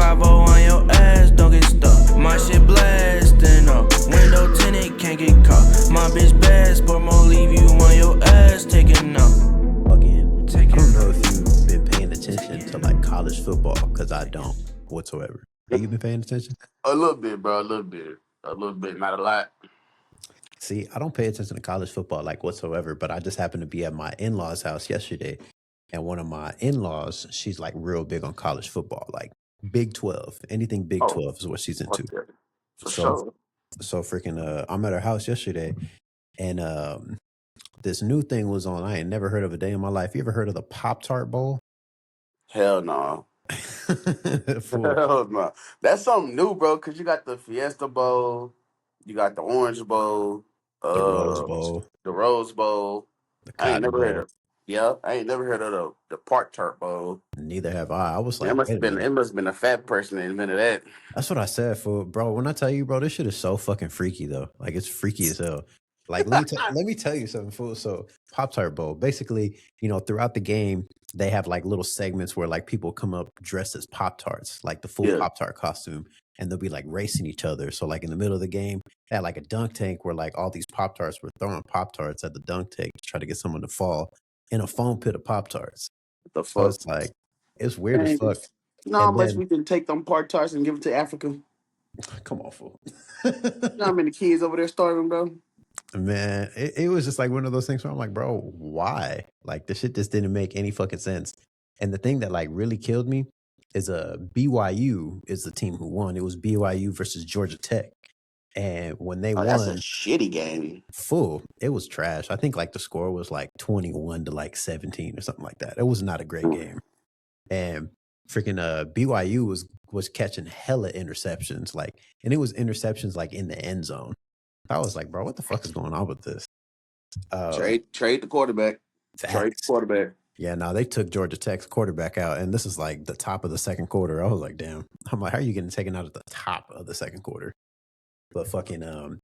5 on your ass, don't get stuck. My shit blasting up. Window tinted, can't get caught. My bitch bad, sport more leave you on your ass, taking up. Fucking, I don't know if you've been paying attention to like college football, because I don't whatsoever. Have you been paying attention? A little bit, bro. A little bit. Not a lot. See, I don't pay attention to college football like whatsoever, but I just happened to be at my in-laws' house yesterday, and one of my in-laws, she's like real big on college football, like Big 12. Anything Big Oh, 12 is what she's into. okay. For So sure. so freaking I'm at her house yesterday, and this new thing was on. I ain't never heard of a day in my life. You ever heard of the Pop-Tart Bowl? Hell no. Fool, Hell no. That's something new, bro, because you got the Fiesta Bowl, you got the Orange Bowl, the Rose uh, Bowl, the Rose Bowl. the I ain't Cotton never heard Bowl. of Yeah, I ain't never heard of the Park Tart Bowl. Neither have I. I was It like, must wait have a been minute. it must have been a fat person that invented that. That's what I said, for bro. When I tell you, bro, this shit is so fucking freaky though. Like it's freaky as hell. Like let me tell you something, fool. So Pop Tart Bowl, basically, throughout the game, they have like little segments where like people come up dressed as Pop Tarts, like the full Yeah. Pop Tart costume, and they'll be like racing each other. So like in the middle of the game, they had like a dunk tank where like all these Pop Tarts were throwing Pop Tarts at the dunk tank to try to get someone to fall in a foam pit of Pop Tarts. What the So fuck? it's like it's weird as Dang. fuck. You know how And much then we can take them Park Tarts and give it to Africa? You come on, fool. know how many kids over there starving, bro? Man, it was just like one of those things where I'm like, bro, why? Like the shit just didn't make any fucking sense. And the thing that like really killed me is BYU is the team who won. It was BYU versus Georgia Tech. And when they Oh, that's a won, shitty game. full, it was trash. I think like the score was like 21 to like 17 or something like that. It was not a great game. And freaking BYU was catching hella interceptions, like, and it was interceptions like in the end zone. I was like, bro, what the fuck is going on with this? Trade the quarterback. Trade the Facts. quarterback. Yeah, no, they took Georgia Tech's quarterback out, and this is like the top of the second quarter. I was like, damn. I'm like, how are you getting taken out at the top of the second quarter? But fucking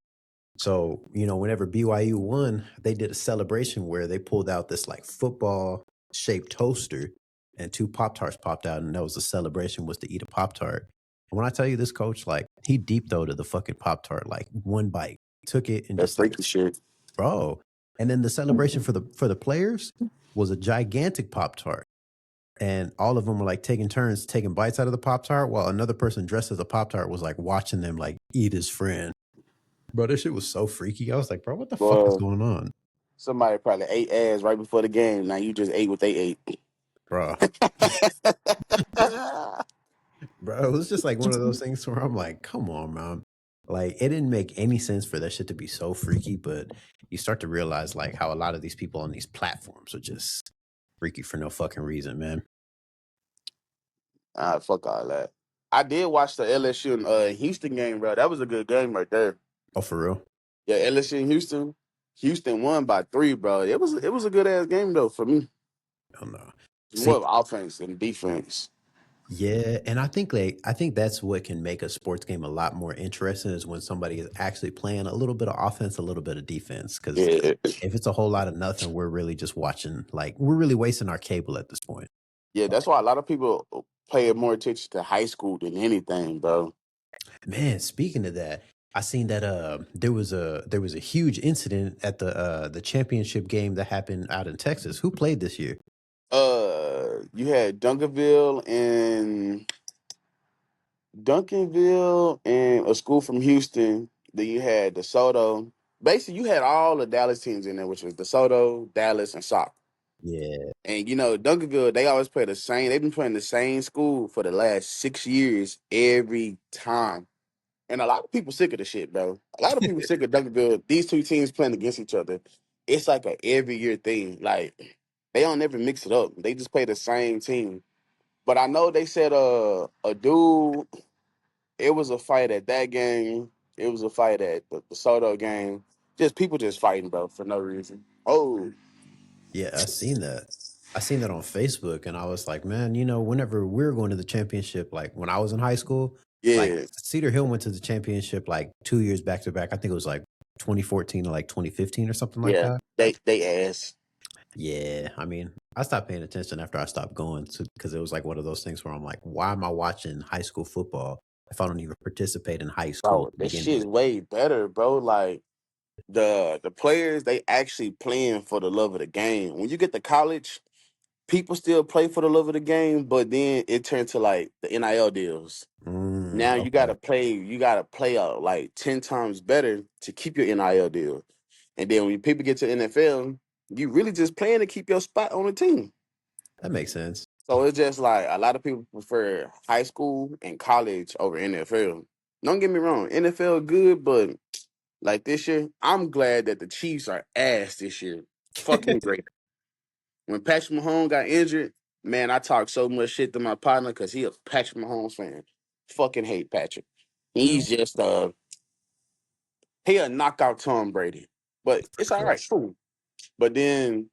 so whenever BYU won, they did a celebration where they pulled out this like football shaped toaster, and two Pop Tarts popped out, and that was the celebration, was to eat a Pop Tart. And when I tell you, this coach, like, he deep throated the fucking Pop Tart, like one bite, took it and That's just like, freaky shit. bro. And then the celebration for the players was a gigantic Pop Tart. And all of them were like taking turns taking bites out of the Pop Tart, while another person dressed as a Pop Tart was like watching them like eat his friend. Bro, this shit was so freaky. I was like, bro, what the fuck is Well, going on? somebody probably ate ass right before the game. Now you just ate what they ate. Bro. Bro, it was just like one of those things where I'm like, come on, man. Like, it didn't make any sense for that shit to be so freaky, but you start to realize like how a lot of these people on these platforms are just freaky for no fucking reason, man. Fuck all that. I did watch the LSU and Houston game, bro. That was a good game right there. Oh, for real? Yeah, LSU and Houston. Houston won by 3, bro. It was a good ass game though for me. Oh no. See, More of offense than defense. yeah, and I think that's what can make a sports game a lot more interesting, is when somebody is actually playing a little bit of offense, a little bit of defense. Because Yeah, if it's a whole lot of nothing, we're really just watching, like, we're really wasting our cable at this point. yeah. That's why a lot of people pay more attention to high school than anything, bro. Man, speaking of that, I seen that there was a huge incident at the championship game that happened out in Texas. Who played this year? You had Duncanville and a school from Houston. Then you had DeSoto. Basically, you had all the Dallas teams in there, which was DeSoto, Dallas, and Sock. Yeah, And Duncanville, they always play the same. They've been playing the same school for the last 6 years every time. And a lot of people sick of the shit, bro. A lot of people sick of Duncanville. These two teams playing against each other. It's like a every year thing. Like they don't ever mix it up. They just play the same team. But I know they said a dude. It was a fight at that game. It was a fight at the Soto game. Just people just fighting, bro, for no reason. Oh, yeah, I seen that. I seen that on Facebook, and I was like, man, whenever we were going to the championship, like when I was in high school, like yeah, Cedar Hill went to the championship like 2 years back to back. I think it was like 2014 or like 2015 or something like yeah. that. They ass. Yeah, I mean, I stopped paying attention after I stopped going to because it was like one of those things where I'm like, why am I watching high school football if I don't even participate in high school Bro, to this begin shit's with? way better, bro. Like the players, they actually playing for the love of the game. When you get to college, people still play for the love of the game, but then it turned to like the NIL deals. Now Okay, you gotta play out like 10 times better to keep your NIL deal. And then when people get to NFL, you really just playing to keep your spot on the team. that makes sense. So it's just like a lot of people prefer high school and college over NFL. Don't get me wrong, NFL good, but like this year, I'm glad that the Chiefs are ass this year. Fucking great. When Patrick Mahomes got injured, man, I talked so much shit to my partner because he a Patrick Mahomes fan. Fucking hate Patrick. He's just he a knockout Tom Brady. But it's all Sure. right, cool. But uh, then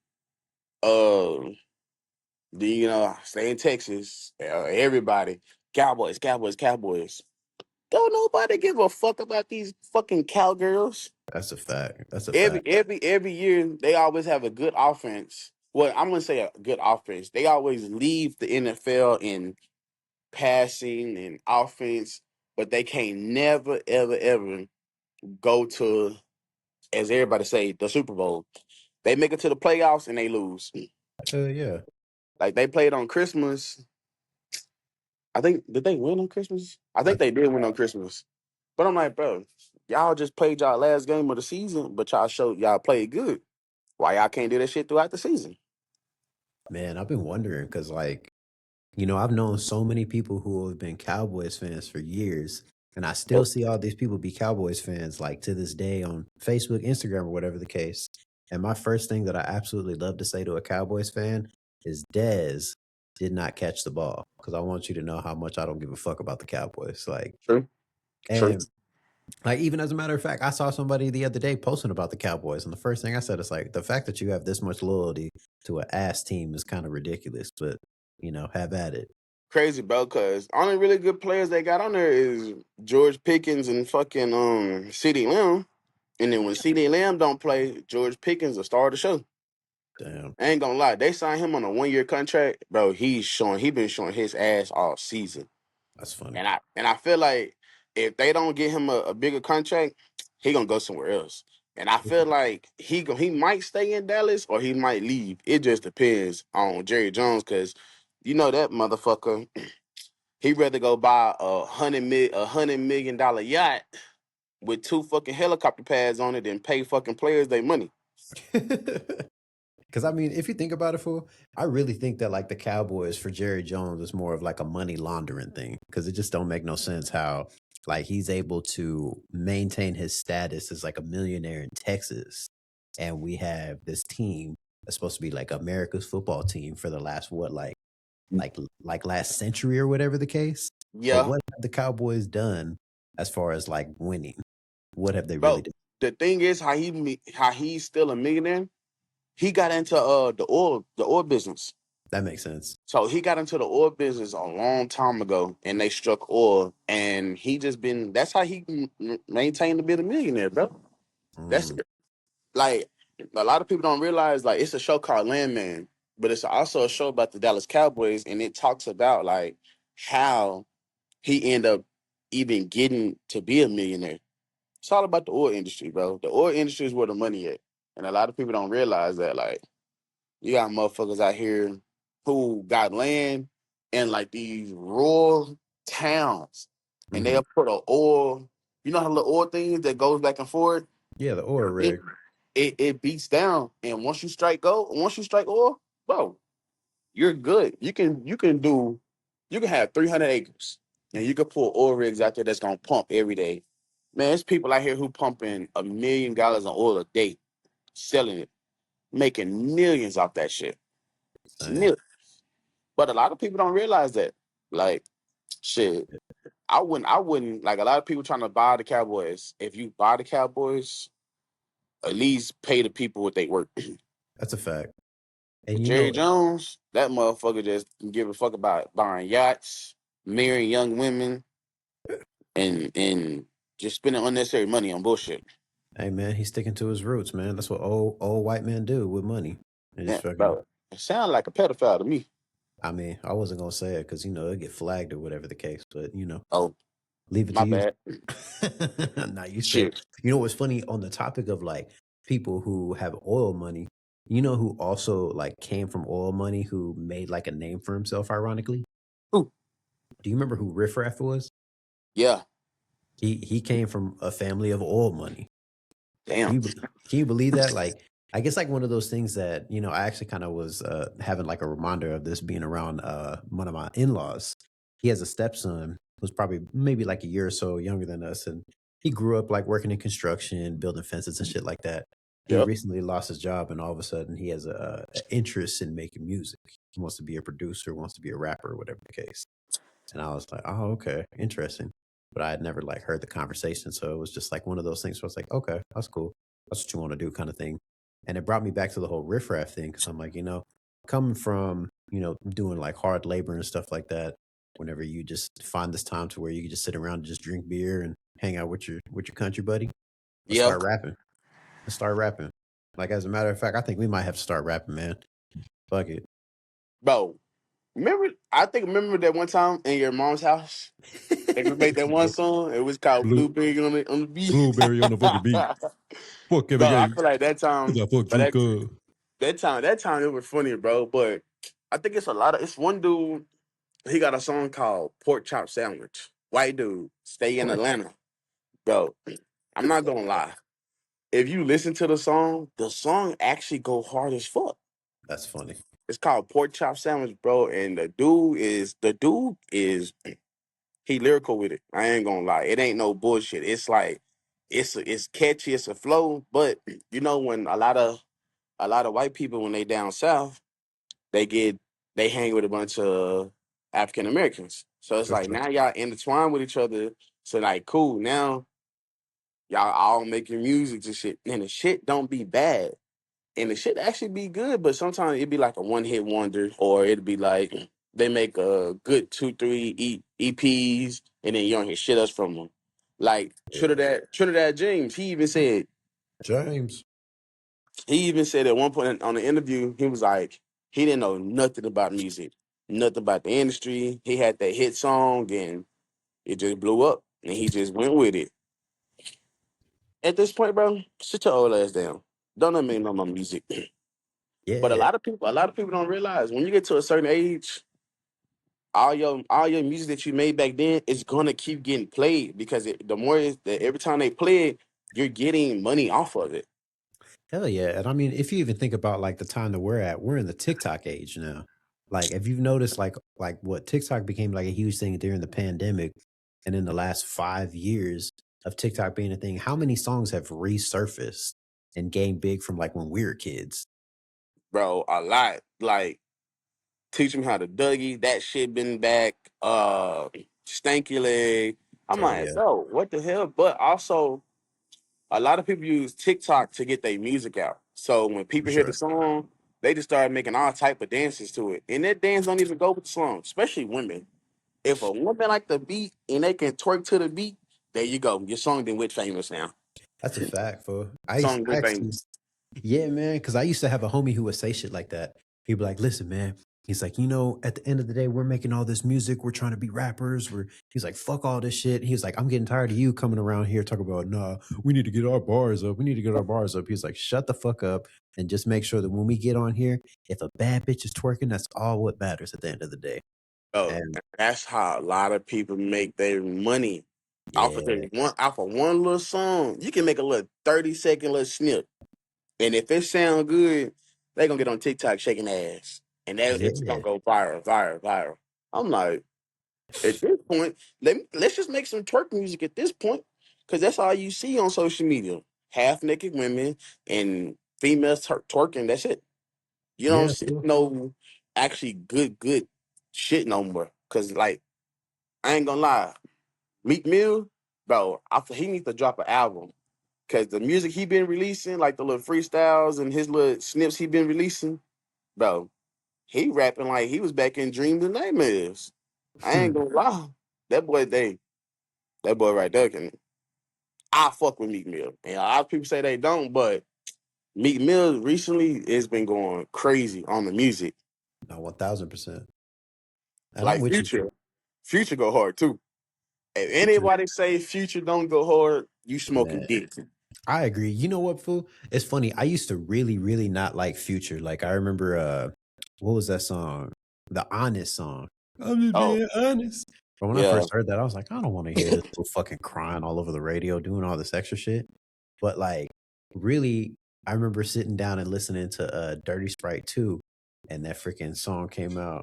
stay in Texas. Everybody, Cowboys, Cowboys, Cowboys. Don't nobody give a fuck about these fucking cowgirls. That's a fact. That's a Every fact. every every year they always have a good offense. Well, I'm gonna say a good offense. They always leave the NFL in passing and offense, but they can't never ever ever go to, as everybody say, the Super Bowl. They make it to the playoffs and they lose. Yeah. Like they played on Christmas. I think did they win on Christmas? I I, think they did win on Christmas. But I'm like, bro, y'all just played y'all last game of the season, but y'all showed y'all played good. Why y'all can't do that shit throughout the season? man, I've been wondering because, like, I've known so many people who have been Cowboys fans for years, and I still Yep. see all these people be Cowboys fans, like to this day on Facebook, Instagram, or whatever the case. And my first thing that I absolutely love to say to a Cowboys fan is Dez did not catch the ball because I want you to know how much I don't give a fuck about the Cowboys. Like, True. True. and like, even as a matter of fact, I saw somebody the other day posting about the Cowboys, and the first thing I said is like, the fact that you have this much loyalty to an ass team is kind of ridiculous, but have at it. Crazy, bro, because only really good players they got on there is George Pickens and fucking CeeDee Lamb. And then when CeeDee Lamb don't play, George Pickens will start the show. Damn, I ain't gonna lie, they signed him on a 1 year contract, bro. He been showing his ass all season. that's funny. And I feel like if they don't get him a bigger contract, he gonna go somewhere else. And I feel like he might stay in Dallas or he might leave. It just depends on Jerry Jones because that motherfucker. He rather go buy $100 million yacht with two fucking helicopter pads on it than pay fucking players their money. Because I mean, if you think about it, fool, I really think that like the Cowboys for Jerry Jones is more of like a money laundering thing. Because it just don't make no sense how like he's able to maintain his status as like a millionaire in Texas, and we have this team that's supposed to be like America's football team for the last what like last century or whatever the case. But Yeah, what have the Cowboys done as far as like winning? What have they really bro. done? The thing is how he's still a millionaire. He got into the oil business. That makes sense. So he got into the oil business a long time ago, and they struck oil, and he just been. That's how he maintained to be a millionaire, bro. That's Mm, like a lot of people don't realize. Like it's a show called Landman, but it's also a show about the Dallas Cowboys, and it talks about like how he ended up even getting to be a millionaire. It's all about the oil industry, bro. The oil industry is where the money at, and a lot of people don't realize that. Like you got motherfuckers out here who got land in like these rural towns, and mhm. they'll put a oil. You know how the oil things that goes back and forth. Yeah, the oil It rig. it beats down, and once you strike oil, bro, you're good. You can have 300 acres, and you can pull oil rigs out there that's gonna pump every day. Man, there's people out here who pumping $1 million of oil a day, selling it, making millions off that shit. Dang. Millions. But a lot of people don't realize that. Like, shit, I wouldn't like a lot of people trying to buy the Cowboys. If you buy the Cowboys, at least pay the people what they work. That's a fact. And But you Jerry know, Jones, that motherfucker just can give a fuck about buying yachts, marrying young women, and just spending unnecessary money on bullshit. hey man, he's sticking to his roots, man. That's what old white men do with money. And Yeah, just fucking. bro. It sounds like a pedophile to me. I mean, I wasn't gonna say it because it'll get flagged or whatever the case, but Oh, leave it to my you. bad. Now you said, Shit. what's funny on the topic of like people who have oil money. You know who also like came from oil money who made like a name for himself? Ironically, Ooh, do you remember who Riff Raff was? yeah. He came from a family of oil money. Damn. Can you believe that? Like, I guess like one of those things that I actually kind of was having like a reminder of this being around one of my in laws. He has a stepson who's probably maybe like a year or so younger than us, and he grew up like working in construction, building fences and shit like that. He Yep. recently lost his job, and all of a sudden he has a interest in making music. He wants to be a producer, wants to be a rapper, whatever the case. And I was like, oh, okay, interesting. But I had never like heard the conversation. So it was just like one of those things where I was like, okay, that's cool. That's what you want to do, kind of thing. And it brought me back to the whole riffraff thing. Cause I'm like, coming from, doing like hard labor and stuff like that, whenever you just find this time to where you can just sit around and just drink beer and hang out with your country buddy, let's Yep. start rapping. Let's start rapping. Like as a matter of fact, I think we might have to start rapping, man. Fuck it. Bro, remember that one time in your mom's house? They would make that one Blue, song. It was called Blueberry on the beat. blueberry on the fucking beat. Fuck every Bro, I game. feel like that Cause time, I fuck but Drew Cub. that time it was funny, bro. But I think it's one dude. He got a song called Pork Chop Sandwich. White dude, stay in Pork. Atlanta, bro. I'm not gonna lie. If you listen to the song actually go hard as fuck. That's funny. It's called Pork Chop Sandwich, bro. And the dude is he lyrical with it. I ain't gonna lie. It ain't no bullshit. It's like it's catchy, it's a flow. But when a lot of white people when they down south, they get they hang with a bunch of African Americans. So it's For like sure. now y'all intertwine with each other. So like cool. Now y'all all making music and shit. And the shit don't be bad. And the shit actually be good, but sometimes it'd be like a one hit wonder, or it'd be like they make a good 2, 3 EPs, and then you don't hear shit else from them. Like Yeah. Trinidad James, James. he even said at one point on the interview, he was like he didn't know nothing about music, nothing about the industry. He had that hit song, and it just blew up, and he just went with it. At this point, bro, sit your old ass down. Don't make no more music. But a Yeah. lot of people, don't realize when you get to a certain age, all your music that you made back then is gonna keep getting played because every time they play it, you're getting money off of it, Hell yeah. And I mean, if you even think about like the time that we're at, we're in the TikTok age now. Like, if you've noticed, like what TikTok became like a huge thing during the pandemic, and in the last 5 years of TikTok being a thing, how many songs have resurfaced and gained big from like when we were kids? bro. A lot. Like teach them how to Dougie. That shit been back. Stanky leg. I'm Hell like, yeah, bro, what the hell? But also, a lot of people use TikTok to get their music out. So when for people hear the sure. song, they just start making all type of dances to it, and that dance don't even go with the song, especially women. If a woman like the beat and they can twerk to the beat, there you go. Your song then went famous now. That's a fact, for Song I went actually. famous. Yeah, man. Cause I used to have a homie who would say shit like that. He'd be like, listen, man. He's like, at the end of the day, we're making all this music. We're trying to be rappers. He's like, fuck all this shit. He's like, I'm getting tired of you coming around here talking about, nah, we need to get our bars up. We need to get our bars up. He's like, shut the fuck up and just make sure that when we get on here, if a bad bitch is twerking, that's all what matters at the end of the day. Oh, And that's how a lot of people make their money yeah, off of one little song. You can make a little 30-second little snip, and if it sound good, they gonna get on TikTok shaking ass, and that it's yeah, gonna go viral, viral, viral. I'm like, at this point, let's just make some twerk music at this point, because that's all you see on social media: half naked women and females twerking. That's it. You don't yeah, see fool. no actually good shit no more. Cause like I ain't gonna lie, Meek Mill, bro, he needs to drop an album. Cause the music he been releasing, like the little freestyles and his little snips he been releasing, bro, he rapping like he was back in Dreams and Nightmares. I ain't gonna lie, that boy, that boy right there can. I fuck with Meek Mill, and a lot of people say they don't, but Meek Mill recently has been going crazy on the music. No, 1000%. And I'm Like with you. Future go hard too. If Future, anybody say Future don't go hard, you smoking man. dick. I agree. You know what, fool? It's funny. I used to really, really not like Future. Like I remember what was that song? The Honest song. I'm just Oh being honest. But when I yeah, first heard that, I was like, I don't want to hear this fool fucking crying all over the radio, doing all this extra shit. But like really, I remember sitting down and listening to Dirty Sprite 2, and that freaking song came out.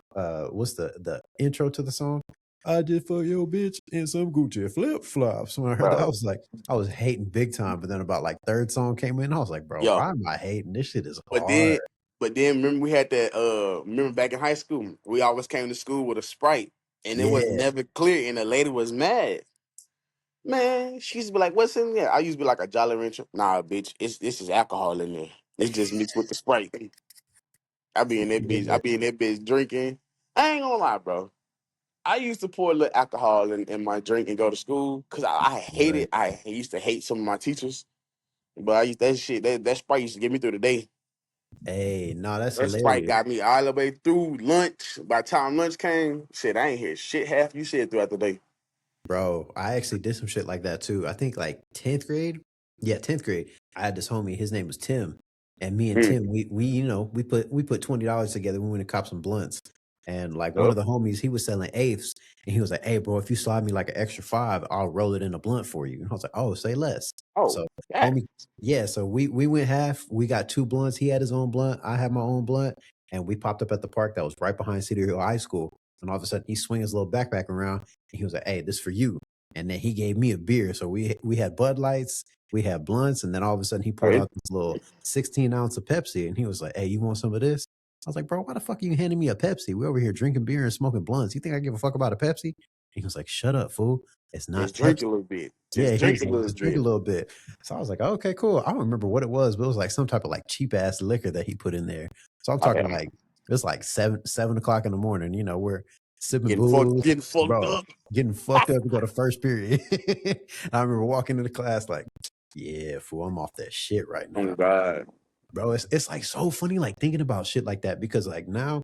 What's the intro to the song? I just fuck your bitch in some Gucci flip flops. When I heard that, I bro. was like, I was hating big time. But then about like third song came in, I was like, bro, Yo, why am I hating? This shit is but hard. then remember we had that remember back in high school, we always came to school with a Sprite and it was Yeah. never clear and the lady was mad. Man, she used to be like, "What's in there?" I used to be like a Jolly Rancher. Nah, bitch, this is alcohol in there. It's just mixed with the Sprite. I be in that bitch. I Yeah. be in that bitch drinking. I ain't gonna lie, bro. I used to pour a little alcohol in my drink and go to school because I hate Right. it. I used to hate some of my teachers, but I used that shit. That Sprite used to get me through the day. Hey, no, that's That Sprite hilarious. got me all the way through lunch. By the time lunch came, shit, I ain't hear shit half you said throughout the day. Bro, I actually did some shit like that too. I think like 10th grade. Yeah, 10th grade. I had this homie, his name was Tim. And me and Mm. Tim, we put $20 together. We went and copped some blunts. And like one of Yup. the homies, he was selling eighths. And he was like, hey, bro, if you slide me like an extra five, I'll roll it in a blunt for you. And I was like, oh, say less. Oh, So that. homie, yeah, so we went half. We got two blunts. He had his own blunt. I had my own blunt. And we popped up at the park that was right behind Cedar Hill High School. And all of a sudden he swings his little backpack around and he was like, hey, this for you. And then he gave me a beer. So we had Bud Lights, we had blunts, and then all of a sudden he pulled Right? out this little 16 ounce of Pepsi, and he was like, "Hey, you want some of this?" I was like, "Bro, why the fuck are you handing me a Pepsi? We over here drinking beer and smoking blunts. You think I give a fuck about a Pepsi?" He was like, "Shut up, fool. It's Just not drink a Pepsi." little bit. Yeah, Just he drink was a like, little "Just drink a bit. little bit." So I was like, "Okay, cool." I don't remember what it was, but it was like some type of like cheap ass liquor that he put in there. So I'm Oh talking yeah. like it's like 7 o'clock in the morning. We're sipping booze, Getting fucked bro, up. getting fucked up to go to first period. I remember walking into class like, "Yeah, fool, I'm off that shit right Oh now." God. Bro, it's like so funny, like thinking about shit like that because like now,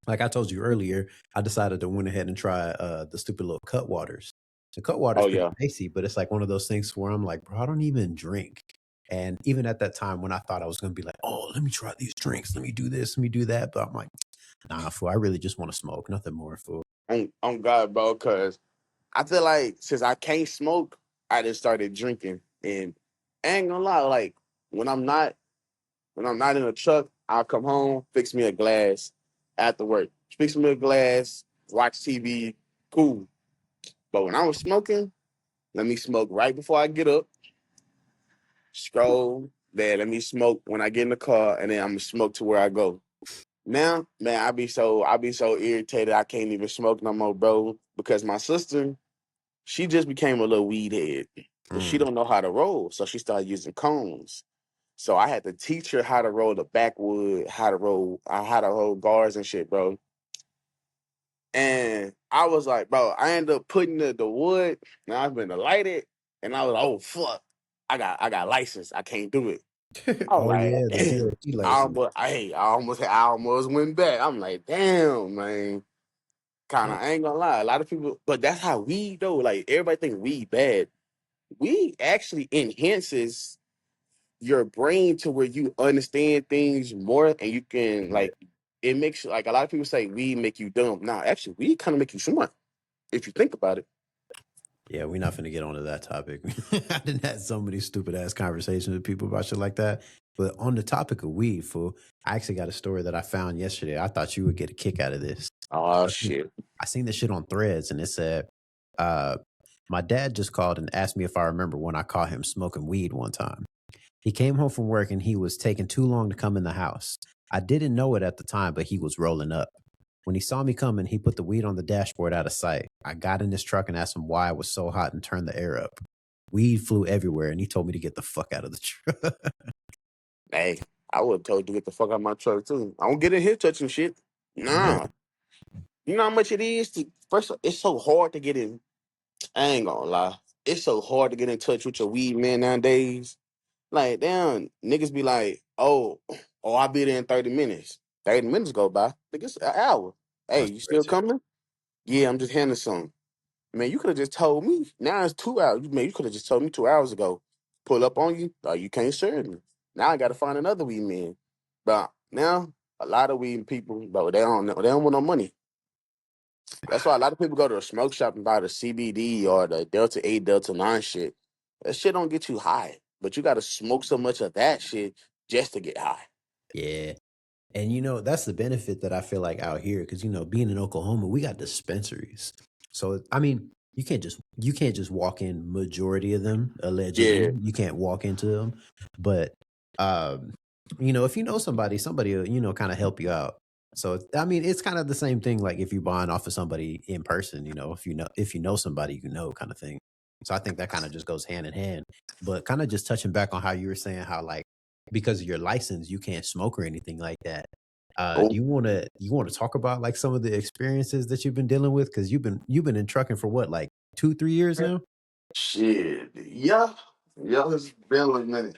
like I told you earlier, I decided to went ahead and try the stupid little cut waters. The cut water is Oh pretty yeah. tasty, but it's like one of those things where I'm like, bro, I don't even drink. And even at that time when I thought I was gonna be like, oh, let me try these drinks, let me do this, let me do that. But I'm like, nah, fool, I really just want to smoke, nothing more, fool. On God, bro. Cause I feel like since I can't smoke, I just started drinking. And I ain't gonna lie, like when I'm not when I'm not in a truck, I'll come home, fix me a glass after work. Fix me a glass, watch TV, cool. But when I was smoking, let me smoke right before I get up, scroll, then let me smoke when I get in the car, and then I'm gonna smoke to where I go. Now, man, I be so irritated I can't even smoke no more, bro. Because my sister, she just became a little weed head. But she Mm. don't know how to roll. So she started using cones. So I had to teach her how to roll the backwood, how to roll guards and shit, bro. And I was like, bro, I ended up putting the wood, and I was going to light it, and I was like, oh fuck, I got license. I can't do it. I was Oh like, yeah, the damn. DOT license. I almost went back. I'm like, damn, man. Kind Yeah. of, I ain't gonna lie. A lot of people, but that's how weed though. Like everybody think weed bad. Weed actually enhances your brain to where you understand things more, and you can Yeah. like. It makes like a lot of people say weed make you dumb. Nah, actually, weed kind of make you smart if you think about it. Yeah, we're not finna get onto that topic. I didn't have so many stupid ass conversations with people about shit like that. But on the topic of weed, fool, I actually got a story that I found yesterday. I thought you would get a kick out of this. Oh I seen, shit. I seen this shit on Threads, and it said, uh, "My dad just called and asked me if I remember when I caught him smoking weed one time. He came home from work and he was taking too long to come in the house. I didn't know it at the time, but he was rolling up. When he saw me coming, he put the weed on the dashboard out of sight. I got in his truck and asked him why it was so hot and turned the air up. Weed flew everywhere, and he told me to get the fuck out of the truck." Hey, I would have told you to get the fuck out of my truck too. I don't get in here touching shit. Right. Nah. You know how much it is to first. It's so hard to get in. I ain't gonna lie. It's so hard to get in touch with your weed man nowadays. Like, damn, niggas be like, oh, I'll be there in 30 minutes. 30 minutes go by. Nigga, it's an hour. Hey, That's you still crazy. coming? Yeah, I'm just handling something. Man, you could have just told me. Now it's 2 hours. Man, you could have just told me 2 hours ago. Pull up on you. Oh, you can't serve me. Now I got to find another weed man. But now a lot of weed people, bro, they don't know. They don't want no money. That's why a lot of people go to a smoke shop and buy the CBD or the Delta 8, Delta 9 shit. That shit don't get you high. But you got to smoke so much of that shit just to get high. Yeah. And that's the benefit that I feel like out here, because being in Oklahoma, we got dispensaries. So I mean, you can't just walk in majority of them, allegedly. Yeah. You can't walk into them. But um, if you know somebody will, kind of help you out. So I mean, it's kind of the same thing like if you're buying off of somebody in person, if you know somebody kind of thing. So I think that kind of just goes hand in hand. But kind of just touching back on how you were saying how like because of your license, you can't smoke or anything like that. Oh, You want to talk about like some of the experiences that you've been dealing with because you've been in trucking for what, like 2-3 years now? shit. Yeah. Yeah, it's been a minute.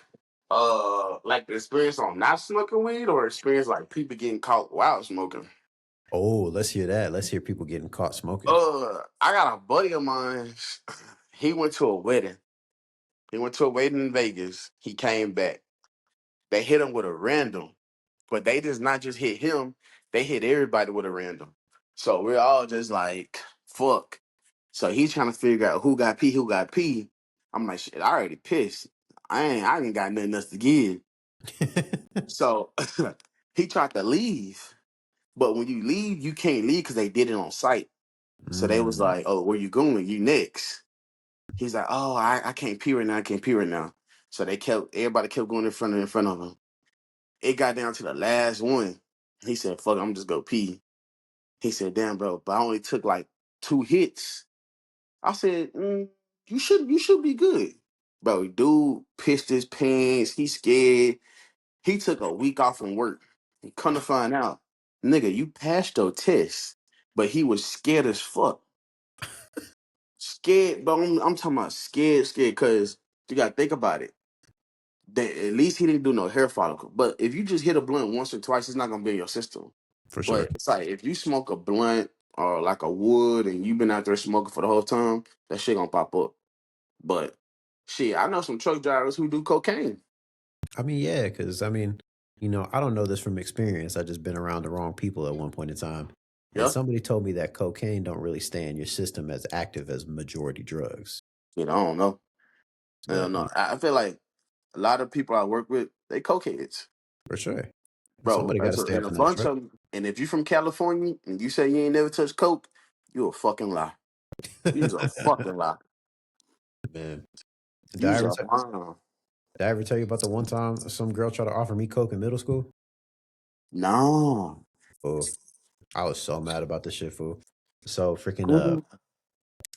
Like the experience on not smoking weed or experience like people getting caught while smoking. Oh, let's hear that. Let's hear people getting caught smoking. I got a buddy of mine. He went to a wedding. He went to a wedding in Vegas. He came back. They hit him with a random, but they just not just hit him. They hit everybody with a random. So we're all just like, fuck. So he's trying to figure out who got P, who got P. I'm like, shit, I already pissed. I ain't got nothing else to give. So he tried to leave. But when you leave, you can't leave because they did it on site. So they was Mm. like, oh, where you going? You next. He's like, oh, I can't pee right now. I can't pee right now. So everybody kept going in front of him. It got down to the last one. He said, fuck, I'm just go pee. He said, damn, bro, but I only took like 2 hits. I said, you should be good. Bro, dude pissed his pants. He scared. He took a week off from work. And come to find out, nigga, you passed your test. But he was scared as fuck. Scared, but I'm talking about scared, because you gotta think about it. At least he didn't do no hair follicle. But if you just hit a blunt once or twice, it's not gonna be in your system. For sure. But it's like if you smoke a blunt or like a wood and you've been out there smoking for the whole time, that shit gonna pop up. But shit, I know some truck drivers who do cocaine. I mean, yeah, because I mean, I don't know this from experience. I just been around the wrong people at one point in time. And Yeah. somebody told me that cocaine don't really stay in your system as active as majority drugs. I don't know. I But don't know. I feel like a lot of people I work with, they cokeheads. for sure. Bro, Somebody got to stay and up a in that bunch truck. of them. And if you from California and you say you ain't never touched coke, you a fucking lie. You's a fucking lie. Man, did I You's ever a tell, lie. did I ever tell you about the one time some girl tried to offer me coke in middle school? No. Fool. I was so mad about this shit, fool. So freaking Mhm.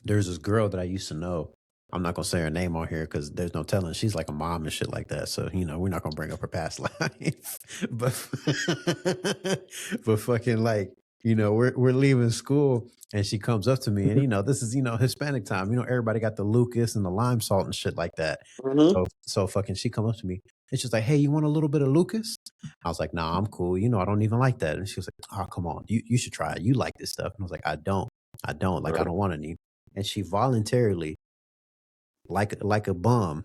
there's this girl that I used to know. I'm not gonna say her name on here because there's no telling. She's like a mom and shit like that. So we're not gonna bring up her past life. But but fucking like we're leaving school and she comes up to me and this is Hispanic time. Everybody got the Lucas and the lime salt and shit like that. Mhm. So fucking she come up to me and she's like, "Hey, you want a little bit of Lucas?" I was like, "Nah, I'm cool. I don't even like that." And she was like, "Oh, come on, you should try it. You like this stuff." And I was like, I don't like. I don't want any." And she voluntarily, like a bum,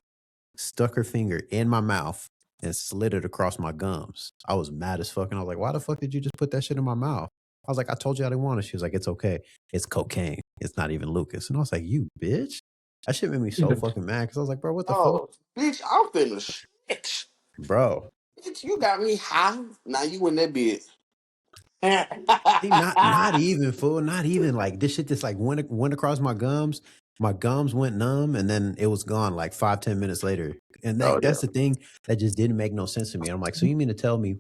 stuck her finger in my mouth and slid it across my gums. I was mad as fuck, and I was like, "Why the fuck did you just put that shit in my mouth?" I was like, "I told you I didn't want it." She was like, "It's okay. It's cocaine. It's not even Lucas." And I was like, "You bitch." That shit made me so fucking mad because I was like, "Bro, what the fuck, Oh, bitch, I'm finna switch. bro?" Bitch, you got me high. Now you in that bit. See, not even fool, not even like this shit just like went across my gums. My gums went numb and then it was gone like 5-10 minutes later. And Oh that's yeah. the thing that just didn't make no sense to me. And I'm like, so you mean to tell me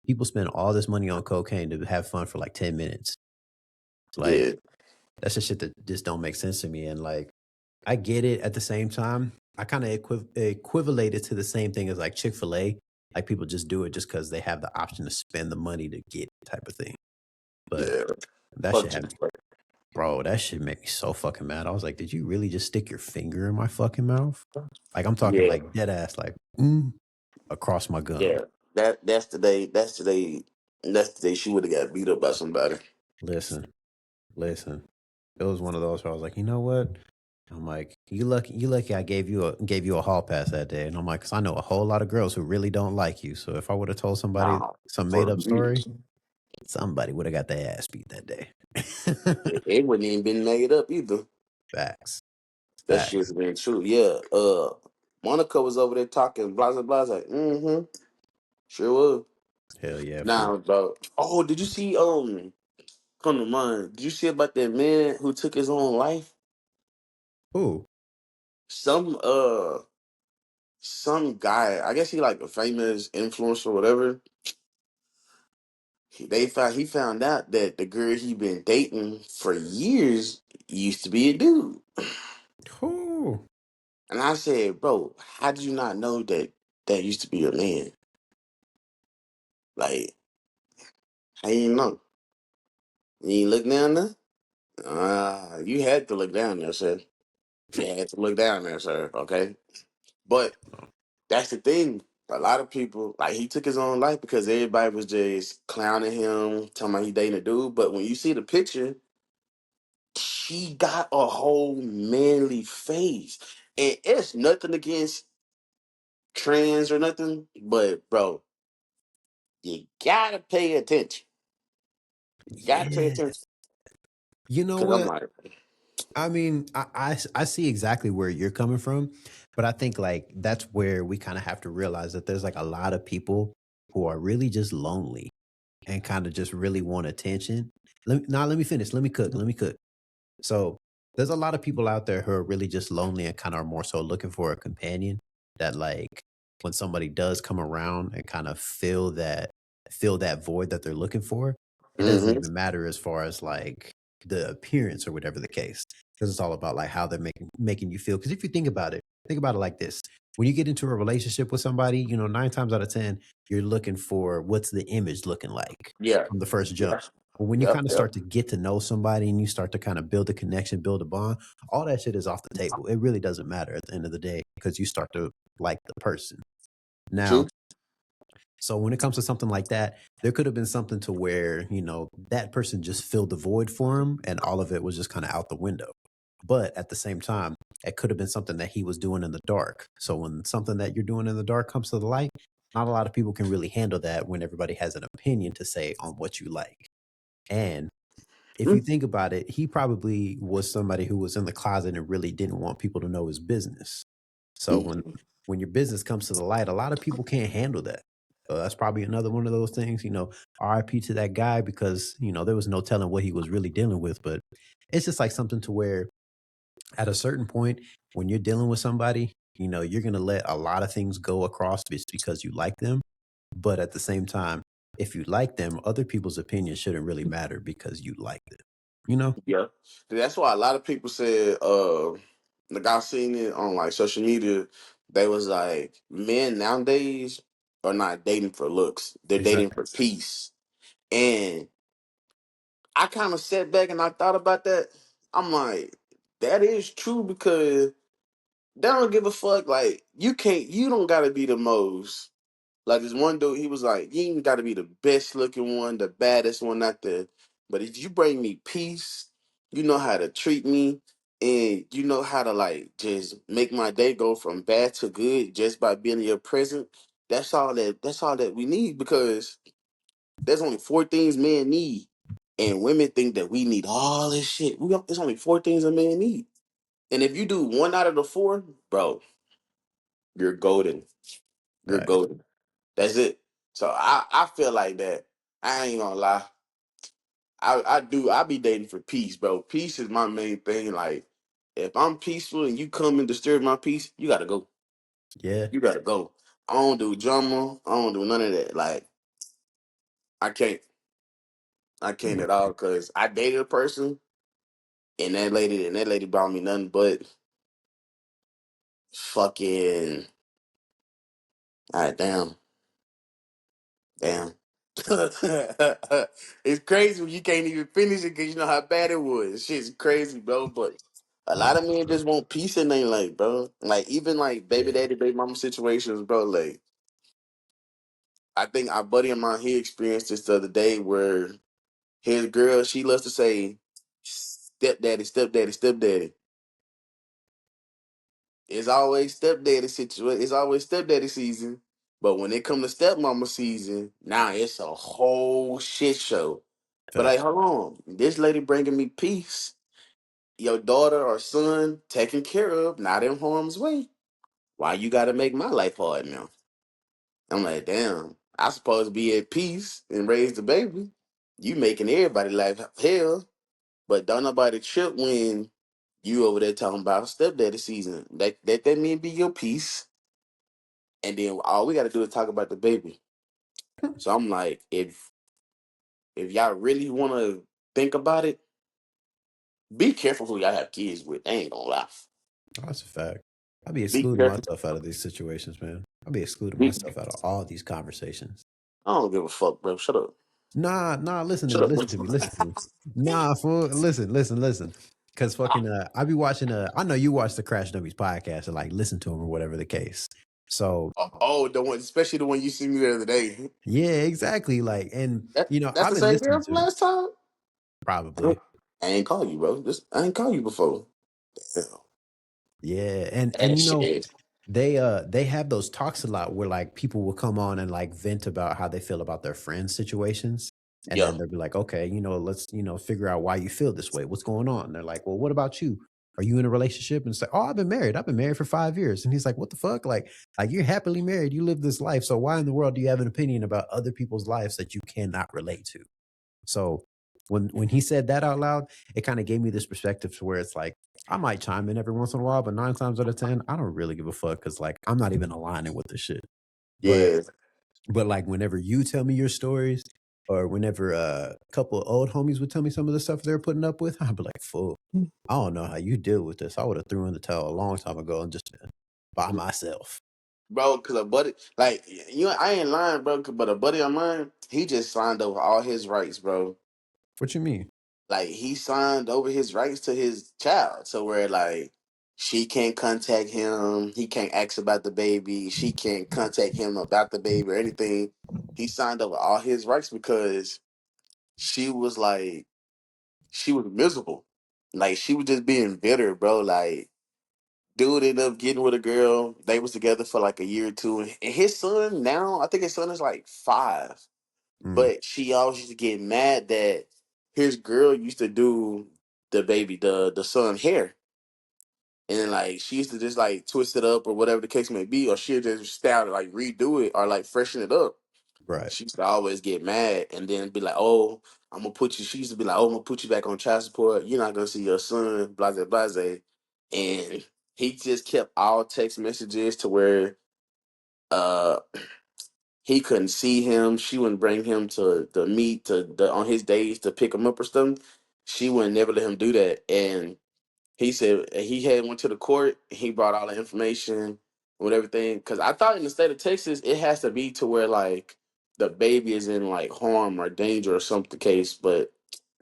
people spend all this money on cocaine to have fun for like 10 minutes? Like Yeah. that's the shit that just don't make sense to me. And like I get it at the same time. I kind of equivalate it to the same thing as like Chick-fil-A. Like people just do it just because they have the option to spend the money to get type of thing. But Yeah. that Fuck shit had you. me, bro. That shit made me so fucking mad. I was like, did you really just stick your finger in my fucking mouth? Like I'm talking Yeah. like dead ass, like. Mm. across my gum. Yeah, that's the day. That's the day she would have got beat up by somebody. Listen, listen. It was one of those where I was like, you know what? I'm like, you lucky I gave you a hall pass that day. And I'm like, cause I know a whole lot of girls who really don't like you. So if I would have told somebody Nah, some made for up real. story, somebody would have got their ass beat that day. It wouldn't even been made up either. Facts. That shit's Facts. been true. Yeah. Monica was over there talking blah blah blah. Like, sure was. Hell yeah, fool. Now, bro. Oh, did you see? Come to mind. Did you see about that man who took his own life? Ooh. Some some guy. I guess he like a famous influencer or whatever. He found out that the girl he been dating for years used to be a dude. Ooh. And I said, bro, how did you not know that that used to be your man? Like, how you know? You ain't look down there? You had to look down there, sir. You had to look down there, sir. Okay. But that's the thing. A lot of people, like, he took his own life because everybody was just clowning him, talking about he dating a dude. But when you see the picture, she got a whole manly face. And it's nothing against trans or nothing, but bro, you gotta pay attention. You gotta pay Yeah. attention. You know Cause I'm what? like, I mean, I see exactly where you're coming from, but I think like that's where we kind of have to realize that there's like a lot of people who are really just lonely and kind of just really want attention. Let me finish. Let me cook. Let me cook. So there's a lot of people out there who are really just lonely and kind of are more so looking for a companion that like when somebody does come around and kind of fill that void that they're looking for, it doesn't mm-hmm, even matter as far as like the appearance or whatever the case. Because it's all about like how they're making you feel. Because if you think about it like this. When you get into a relationship with somebody, 9 times out of 10, you're looking for what's the image looking like yeah, from the first jump. yeah, But when you yep, kind of yep, start to get to know somebody and you start to kind of build a connection, build a bond, all that shit is off the table. It really doesn't matter at the end of the day because you start to like the person. Now, true, so when it comes to something like that, there could have been something to where, that person just filled the void for him and all of it was just kind of out the window. But at the same time, it could have been something that he was doing in the dark. So when something that you're doing in the dark comes to the light, not a lot of people can really handle that when everybody has an opinion to say on what you like. And if you mm, think about it, he probably was somebody who was in the closet and really didn't want people to know his business. So mm, when your business comes to the light, a lot of people can't handle that. So that's probably another one of those things, RIP to that guy because, there was no telling what he was really dealing with. But it's just like something to where at a certain point, when you're dealing with somebody, you're going to let a lot of things go across just because you like them. But at the same time, if you like them, other people's opinions shouldn't really matter because you like them, you know? yeah. That's why a lot of people said, like I seen it on like social media. They was like, men nowadays are not dating for looks; they're dating Exactly. for peace. And I kind of sat back and I thought about that. I'm like, that is true because they don't give a fuck. Like you don't gotta be the most. Like this one dude, he was like, you ain't gotta be the best looking one, the baddest one out there. But if you bring me peace, you know how to treat me, and you know how to like just make my day go from bad to good just by being in your presence. That's all that we need because there's only four things men need. And women think that we need all this shit. There's only four things a man need. And if you do one out of the four, bro, you're golden. You're Facts. golden. That's it. So I feel like that. I ain't gonna lie. I be dating for peace, bro. Peace is my main thing. Like if I'm peaceful and you come and disturb my peace, you gotta go. Yeah. You gotta go. I don't do drama. I don't do none of that. Like I can't. I can't Yeah. at all because I dated a person and that lady brought me nothing but fucking. Ah, damn. Damn. It's crazy when you can't even finish it because you know how bad it was. Shit's crazy, bro. But a lot Nah, of for men sure. just want peace in their life, bro. Like even like baby Yeah. daddy, baby mama situations, bro. Like I think our buddy of mine, he experienced this the other day where his girl, she loves to say stepdaddy, stepdaddy, stepdaddy. It's always stepdaddy situation. It's always stepdaddy season. But when it come to stepmama season, now it's a whole shit show. But Fact. like, hold on, this lady bringing me peace. Your daughter or son taken care of, not in harm's way. Why you got to make my life hard now? I'm like, damn. I supposed to be at peace and raise the baby. You making everybody life hell, but don't nobody trip when you over there talking about stepdaddy season. That mean be your peace, and then all we got to do is talk about the baby. So I'm like, if y'all really want to think about it, be careful who y'all have kids with. I ain't gonna lie. Oh, that's a fact. I'll be Be excluding careful. myself out of these situations, man. I'll be excluding Be, myself out of all these conversations. I don't give a fuck, bro. Shut up. Nah, listen to Shut me, up. listen to me, listen to me. Nah, fool, listen. Cause fucking I be watching I know you watch the Crash Dummies podcast and like listen to them or whatever the case. So Oh, the one, especially the one you see me the other day. yeah, exactly. Like, and That's I've the been same listening girl from to last time. I probably. ain't call you, bro. I ain't call you before. Damn. Yeah, That and shit. they have those talks a lot where like people will come on and like vent about how they feel about their friends' situations. And Yeah. then they'll be like, okay, let's, figure out why you feel this way. What's going on? And they're like, well, what about you? Are you in a relationship? And it's like, oh, I've been married. I've been married for 5 years. And he's like, what the fuck? Like you're happily married. You live this life. So why in the world do you have an opinion about other people's lives that you cannot relate to? So when he said that out loud, it kind of gave me this perspective to where it's like I might chime in every once in a while, but 9 times out of 10, I don't really give a fuck because like I'm not even aligning with the shit. But Yeah. like whenever you tell me your stories, or whenever a couple of old homies would tell me some of the stuff they're putting up with, I'd be like, "Fool, I don't know how you deal with this. I would have threw in the towel a long time ago and just been by myself." Bro, because a buddy, like, I ain't lying, bro, but a buddy of mine, he just signed over all his rights, bro. What you mean? Like, he signed over his rights to his child. So, where, like, she can't contact him, he can't ask about the baby, she can't contact him about the baby or anything. He signed over all his rights because she was like, she was miserable. Like, she was just being bitter, bro. Like, dude ended up getting with a girl. They was together for like a year or two. And his son now, I think his son is like 5. Mm, But she always used to get mad that his girl used to do the son hair. And then like she used to just like twist it up or whatever the case may be, or she'll just style to like redo it or like freshen it up. right. She used to always get mad and then be like, "Oh, I'm gonna put you." She used to be like, "Oh, I'm gonna put you back on child support. You're not gonna see your son." Blase, blase. And he just kept all text messages to where uh he couldn't see him. She wouldn't bring him to the meet on his days to pick him up or something. She would never let him do that. And he said he had went to the court. He brought all the information with everything. Because I thought in the state of Texas, it has to be to where like the baby is in like harm or danger or something. Case, but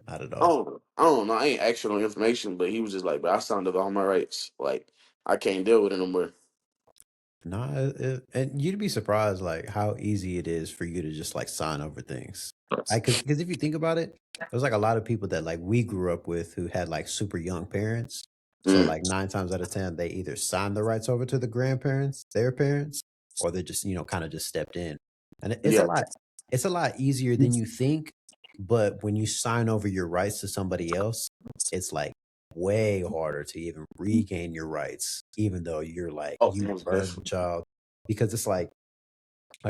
Not at I all. don't, I don't know. I ain't actually on information, but he was just like, "But I signed up all my rights. Like I can't deal with it no more." Nah, and you'd be surprised like how easy it is for you to just like sign over things. Because if you think about it, there's like a lot of people that like we grew up with who had like super young parents. So Mm, like 9 times out of 10, they either signed the rights over to the grandparents, their parents, or they just kind of just stepped in. And yeah, it's a lot easier than you think. But when you sign over your rights to somebody else, it's like way harder to even regain your rights, even though you're like oh, you most birthed the definitely. child. Because it's like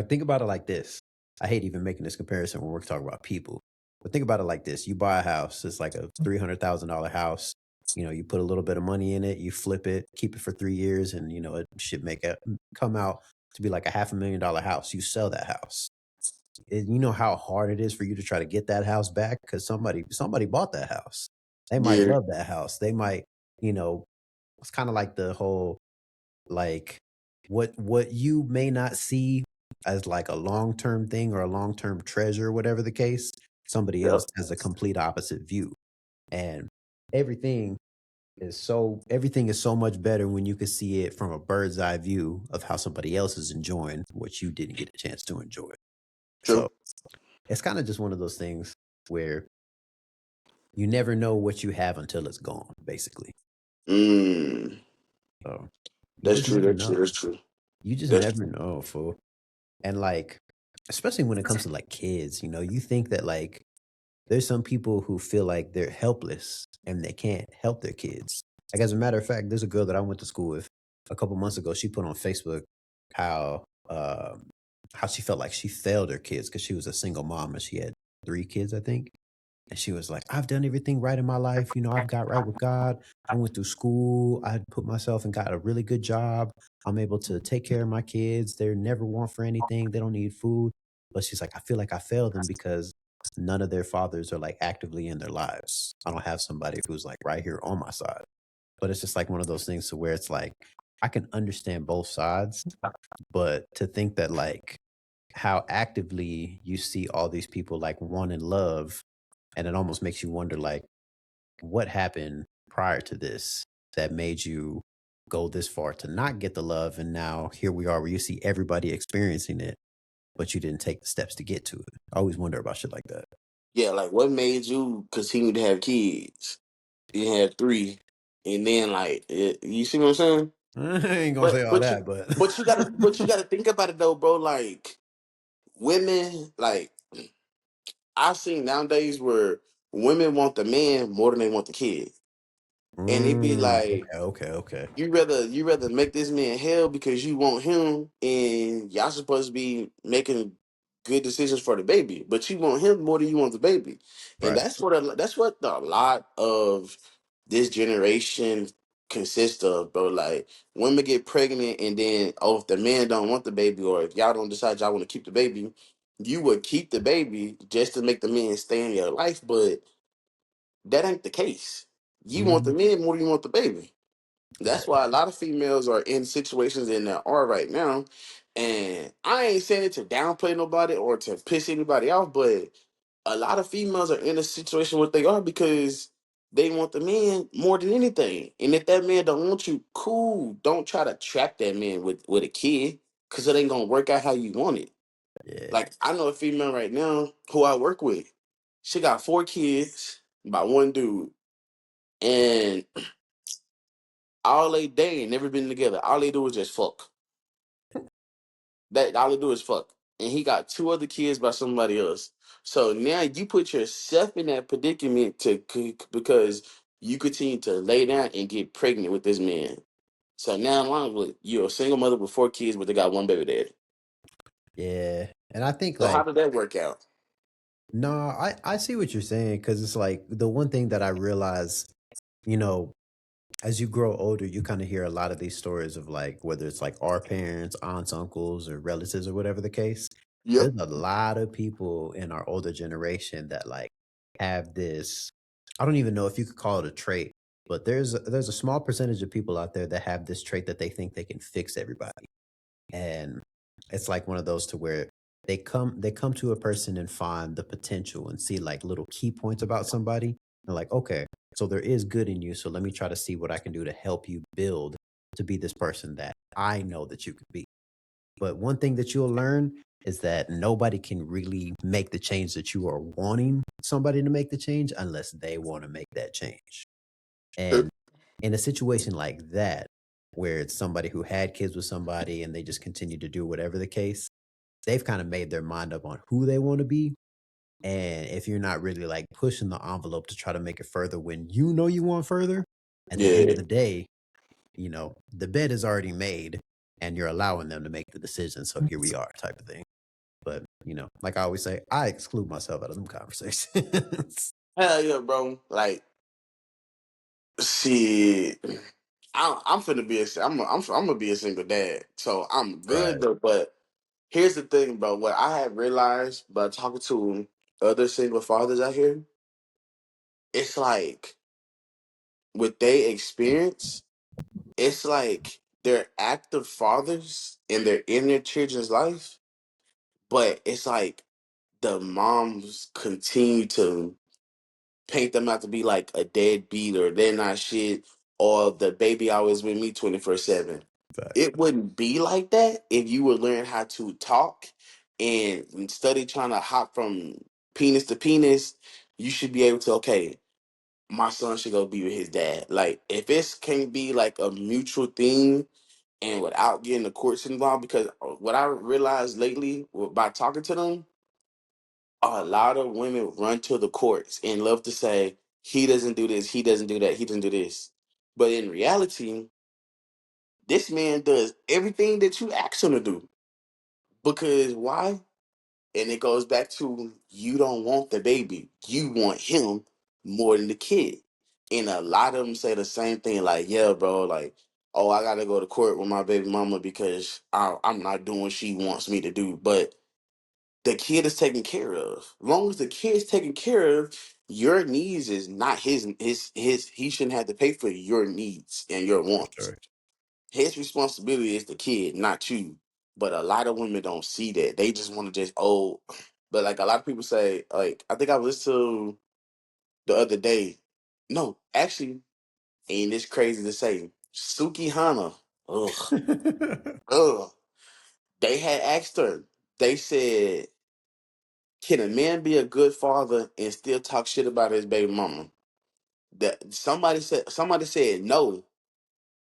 think about it like this. I hate even making this comparison when we're talking about people. But think about it like this. You buy a house, it's like a $300,000 house. You put a little bit of money in it, you flip it, keep it for 3 years, and it should come out to be like a $500,000 house. You sell that house. You know how hard it is for you to try to get that house back because somebody bought that house. They might Yeah, love that house. They might, you know, it's kind of like the whole like what you may not see as like a long-term thing or a long-term treasure, whatever the case, somebody yeah. else has a complete opposite view. And everything everything is so much better when you can see it from a bird's eye view of how somebody else is enjoying what you didn't get a chance to enjoy. So True. it's kind of just one of those things where you never know what you have until it's gone, basically. Mm. So you That's just true. never That's true. know. That's true. You just That's never know, fool. And like, especially when it comes to like kids, you think that like there's some people who feel like they're helpless and they can't help their kids. Like as a matter of fact, there's a girl that I went to school with a couple months ago. She put on Facebook how how she felt like she failed her kids because she was a single mom and she had 3 kids, I think. And she was like, I've done everything right in my life. I've got right with God. I went through school. I put myself and got a really good job. I'm able to take care of my kids. They never want for anything. They don't need food. But she's like, I feel like I failed them because none of their fathers are like actively in their lives. I don't have somebody who's like right here on my side. But it's just like one of those things to where it's like, I can understand both sides, but to think that like how actively you see all these people like one in love, and it almost makes you wonder like what happened prior to this that made you go this far to not get the love, and now here we are where you see everybody experiencing it, but you didn't take the steps to get to it. I always wonder about shit like that. yeah. Like, what made you continue to have kids? You had 3, and then like, you see what I'm saying? I ain't gonna But say all but you that, but but you gotta think about it though, bro. Like women, like I've seen nowadays where women want the man more than they want the kid, and it be like okay. you rather make this man hell because you want him, and y'all supposed to be making good decisions for the baby, but you want him more than you want the baby, and Right. that's what a lot of this generation consists of, bro. Like women get pregnant, and then if the man don't want the baby, or if y'all don't decide y'all want to keep the baby, you would keep the baby just to make the man stay in your life, but that ain't the case. You want the Mhm. man more than you want the baby. Yeah. That's why a lot of females are in situations in that are right now. And I ain't saying it to downplay nobody or to piss anybody off, but a lot of females are in a situation where they are because they want the man more than anything. And if that man don't want you, cool. Don't try to trap that man with a kid because it ain't gonna work out how you want it. Yeah. Like I know a female right now who I work with. She got 4 kids by one dude. And they ain't never been together. All they do is just fuck. That all they do is fuck. And he got 2 other kids by somebody else. So now you put yourself in that predicament because you continue to lay down and get pregnant with this man. So now along with you're a single mother with 4 kids, but they got one baby daddy. Yeah. And I think So how like did that work out? no, I see what you're saying because it's like the one thing that I realize, you know, as you grow older, you kind of hear a lot of these stories of like whether it's like our parents, aunts, uncles, or relatives or whatever the case. Yep. There's a lot of people in our older generation that like have this. I don't even know if you could call it a trait, but there's a small percentage of people out there that have this trait that they think they can fix everybody. And it's like one of those to where they come to a person and find the potential and see like little key points about somebody. They're like, okay, so there is good in you. So let me try to see what I can do to help you build to be this person that I know that you could be. But one thing that you'll learn is that nobody can really make the change that you are wanting somebody to make the change unless they want to make that change. And in a situation like that, where it's somebody who had kids with somebody and they just continue to do whatever the case, they've kind of made their mind up on who they want to be. And if you're not really like pushing the envelope to try to make it further when you know you want further, at the end of Yeah. the day, the bed is already made and you're allowing them to make the decision. So here we are, type of thing. But, like I always say, I exclude myself out of them conversations. Hell yeah, bro. Like, shit. I'm finna be I'm gonna be a single dad, so I'm good Right. though. But here's the thing, bro. What I have realized by talking to other single fathers out here, it's like with they experience, it's like they're active fathers and they're in their children's life, but it's like the moms continue to paint them out to be like a deadbeat or they're not shit or the baby always with me 24/7. Facts. It wouldn't be like that if you would learn how to talk and study trying to hop from penis to penis, you should be able to, okay, my son should go be with his dad. Like, if it can't be like a mutual thing and without getting the courts involved, because what I realized lately by talking to them, a lot of women run to the courts and love to say, he doesn't do this, he doesn't do that, he doesn't do this. But in reality, this man does everything that you ask him to do. Because why? And it goes back to, you don't want the baby. You want him more than the kid. And a lot of them say the same thing, like, yeah, bro, like, oh, I gotta go to court with my baby mama because I'm not doing what she wants me to do. But the kid is taken care of. As long as the kid's taken care of, your needs is not his he shouldn't have to pay for your needs and your For wants. sure. His responsibility is the kid, not you. But a lot of women don't see that. They just want to just, oh, but like a lot of people say, like, I think I listened to the other day. No, actually, ain't this crazy to say. Suki Hana, ugh, ugh. They had asked her, they said, can a man be a good father and still talk shit about his baby mama? That somebody said no.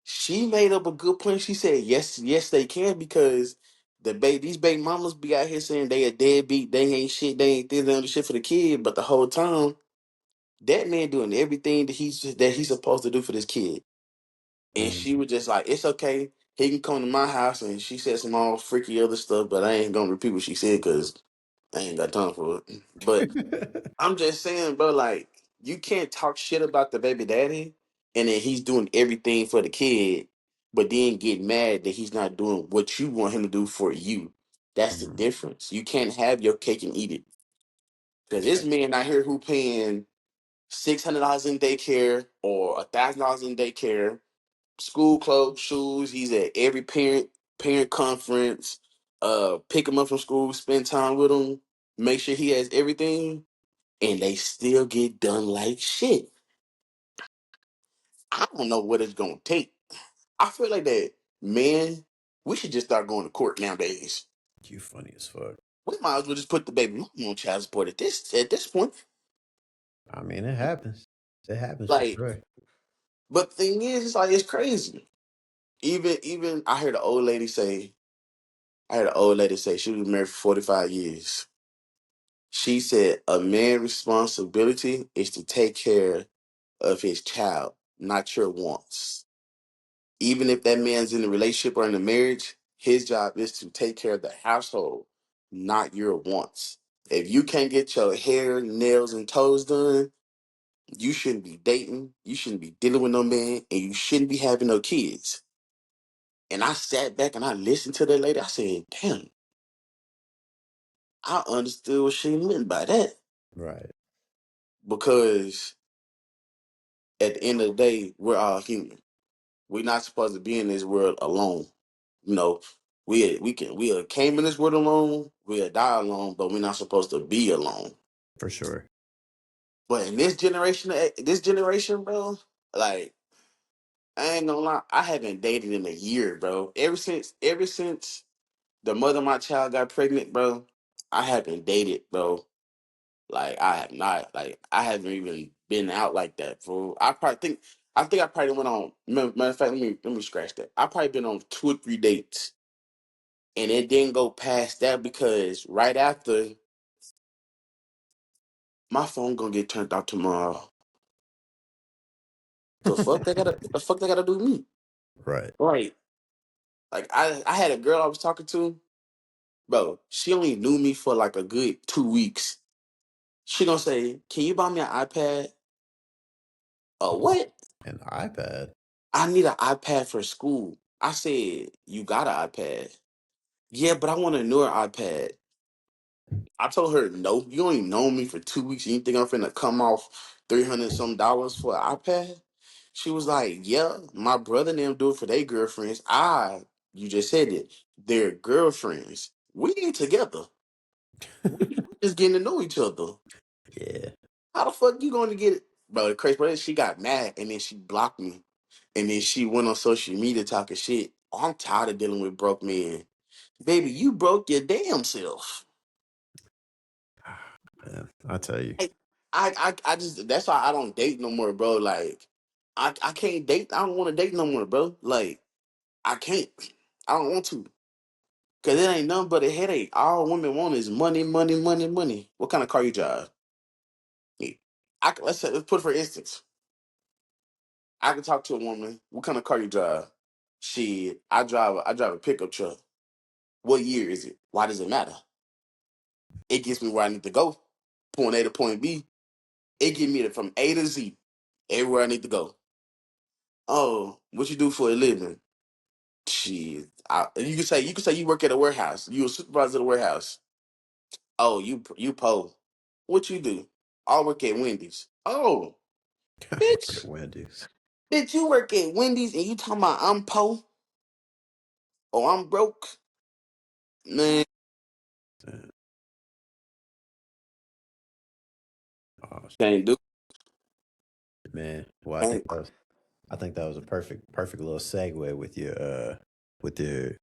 She made up a good point. She said yes, yes they can, because these baby mamas be out here saying they a deadbeat, they ain't shit, they ain't this, they ain't shit for the kid, but the whole time that man doing everything that he's supposed to do for this kid. And Mm. she was just like, it's okay. He can come to my house, and she said some all freaky other stuff, but I ain't gonna repeat what she said because I ain't got time for it. But I'm just saying, bro, like, you can't talk shit about the baby daddy and then he's doing everything for the kid, but then get mad that he's not doing what you want him to do for you. That's the Mhm. difference. You can't have your cake and eat it. Because this Yeah, man out here who paying $600 in daycare or $1,000 in daycare, school clothes, shoes. He's at every parent conference. Pick him up from school, spend time with him, make sure he has everything, and they still get done like shit. I don't know what it's gonna take. I feel like that, man, we should just start going to court nowadays. you funny as fuck. We might as well just put the baby mama on child support at this point. I mean, it happens. It happens for Like, sure. but the thing is, it's like, it's crazy. Even I heard an old lady say she was married for 45 years. She said a man's responsibility is to take care of his child, not your wants. Even if that man's in a relationship or in a marriage, his job is to take care of the household, not your wants. If you can't get your hair, nails, and toes done, you shouldn't be dating, you shouldn't be dealing with no man, and you shouldn't be having no kids. And I sat back and I listened to that lady. I said, damn, I understood what she meant by that. Right. Because at the end of the day, we're all human. We're not supposed to be in this world alone. You know, we came in this world alone, we'll die alone, but we're not supposed to be alone. For sure. But in this generation, bro, like, I ain't gonna lie, I haven't dated in a year, bro. Ever since the mother of my child got pregnant, bro, I haven't dated, bro. Like, I have not. Like, I haven't even been out like that, fool. I think I probably went on. Matter of fact, let me scratch that. I probably been on 2 or 3 dates, and it didn't go past that because right after, my phone gonna get turned off tomorrow. The fuck they gotta do with me? Right. Right. Like, I had a girl I was talking to, bro. She only knew me for like a good 2 weeks. She gonna say, "Can you buy me an iPad?" What? An iPad. I need an iPad for school. I said, you got an iPad? Yeah, but I want a newer iPad. I told her, no, you only known me for 2 weeks. And you think I'm finna come off $300 for an iPad? She was like, yeah, my brother and them do it for their girlfriends. You just said it, they're girlfriends. We ain't together. We just getting to know each other. Yeah. How the fuck you going to get it? Bro, the crazy part is she got mad and then she blocked me. And then she went on social media talking shit. I'm tired of dealing with broke men. Baby, you broke your damn self. Man, I tell you. I just that's why I don't date no more, bro. Like I can't date. I don't want to date no more, bro. Like I can't. I don't want to. Cause it ain't nothing but a headache. All women want is money, money, money, money. What kind of car you drive? Yeah. Let's put for instance. I can talk to a woman. What kind of car you drive? Shit, I drive a pickup truck. What year is it? Why does it matter? It gets me where I need to go. Point A to point B. It get me from A to Z. Everywhere I need to go. Oh, what you do for a living? Shit. You can say you work at a warehouse. You a supervisor at a warehouse. Oh, you po. What you do? I work at Wendy's. Oh, Work at bitch. Wendy's. Bitch, you work at Wendy's and you talking about I'm po or I'm broke? Man, Oh, can't do man. Well, can't. I think that was a perfect little segue with your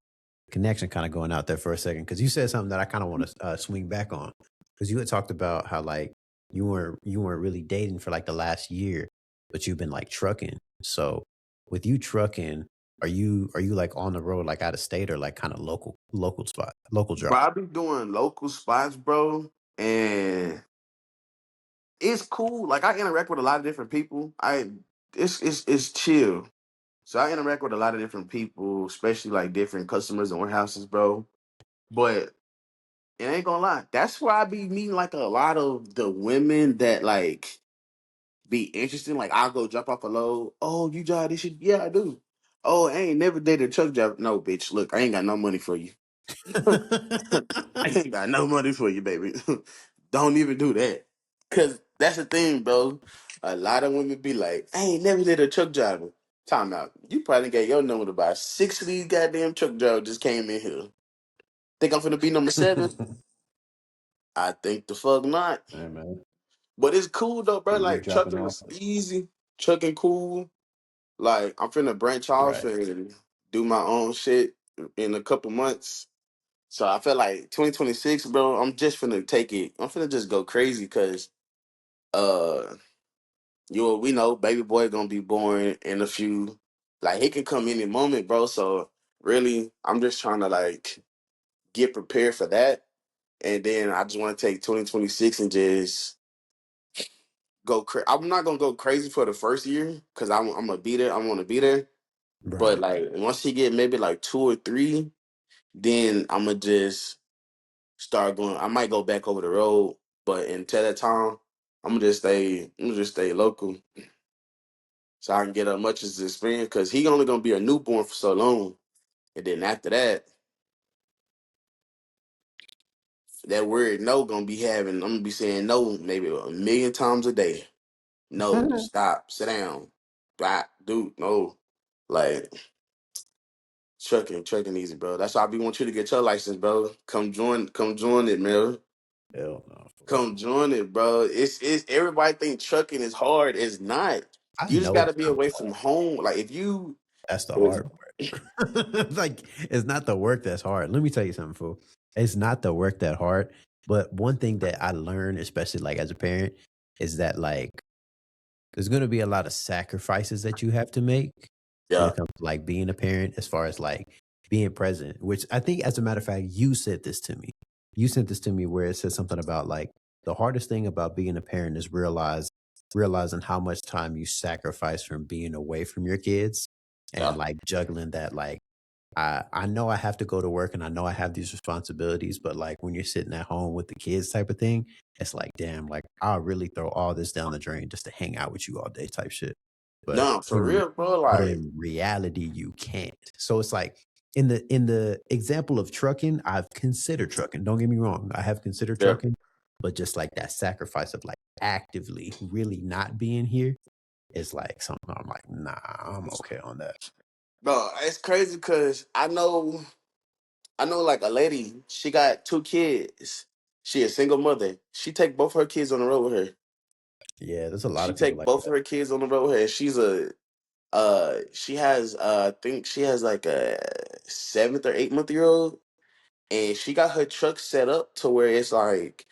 connection kind of going out there for a second because you said something that I kind of want to swing back on because you had talked about how like you weren't really dating for like the last year, but you've been like trucking. So with you trucking, are you like on the road like out of state or like kind of local Bro, job? I be doing local spots, bro, and it's cool. Like I interact with a lot of different people. It's chill. So I interact with a lot of different people, especially like different customers and warehouses, bro. But it ain't gonna lie, that's where I be meeting like a lot of the women that like be interesting. Like I'll go drop off a load. Oh, you drive this shit? Yeah, I do. Oh, I ain't never dated a truck driver. No, bitch. Look, I ain't got no money for you. I ain't got no money for you, baby. Don't even do that. Cause that's the thing, bro. A lot of women be like, I ain't never did a truck driver. Time out. You probably got your number to about six of these goddamn truck drivers just came in here. Think I'm finna be number seven? I think the fuck not. Hey man, But it's cool though, bro. you Like dropping trucking off? is easy. Trucking cool. Like I'm finna branch off Right. and do my own shit in a couple months. So I feel like 2026, bro. I'm just finna take it. I'm finna just go crazy because uh, we know baby boy gonna be born in a few. Like he can come any moment, bro. So really, I'm just trying to like get prepared for that, and then I just want to take 2026 and just go. I'm not gonna go crazy for the first year because I'm gonna be there. I want to be there. But Right. like once he get maybe like two or three, then I'm gonna just start going. I might go back over the road, but until that time, I'm gonna just stay local, so I can get as much as experience. Cause he only gonna be a newborn for so long, and then after that, that word no gonna be having. I'm gonna be saying no maybe a million times a day. No, stop, sit down, blah, dude, no, like trucking easy, bro. That's why I be want you to get your license, bro. Come join it, man. Hell no, for real. Come join it, bro. It's everybody think trucking is hard. It's not. I You just know gotta it's be not away hard. from home. Like if you That's the if hard part. Like, it's not the work that's hard. Let me tell you something, fool. It's not the work that hard. But one thing that I learned, especially like as a parent, is that like there's gonna be a lot of sacrifices that you have to make when yeah, it comes to like being a parent, as far as like being present. Which I think, as a matter of fact, you said this to me. You sent this to me where it said something about like the hardest thing about being a parent is realizing how much time you sacrifice from being away from your kids yeah. and like juggling that like I know I have to go to work and I know I have these responsibilities, but like when you're sitting at home with the kids type of thing, it's like, damn, like I'll really throw all this down the drain just to hang out with you all day type shit. But No, for real, bro. Like in reality, you can't. So it's like in the example of trucking, I've considered trucking. Don't get me wrong. I have considered yeah. trucking, but just like that sacrifice of like actively really not being here is like something I'm like, nah, I'm okay on that. Bro, it's crazy because I know like a lady, she got two kids. She a single mother. She take both her kids on the road with her. Yeah, there's a lot She of people take like both of that. her kids on the road with her. And she's a she has I think she has like a 7th or 8th month year old. and she got her truck set up to where it's like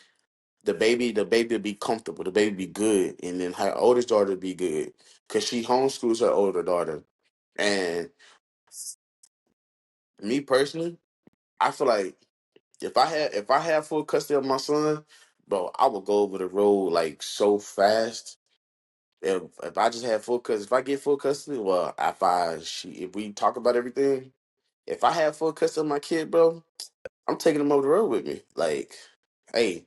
the baby be comfortable, the baby be good, and then her oldest daughter be good because she homeschools her older daughter. And me personally, I feel like if I had full custody of my son, bro, I would go over the road like so fast. If I just had full custody, if I get full custody, well, if we talk about everything, if I have full custody of my kid, bro, I'm taking him over the road with me. Like, hey,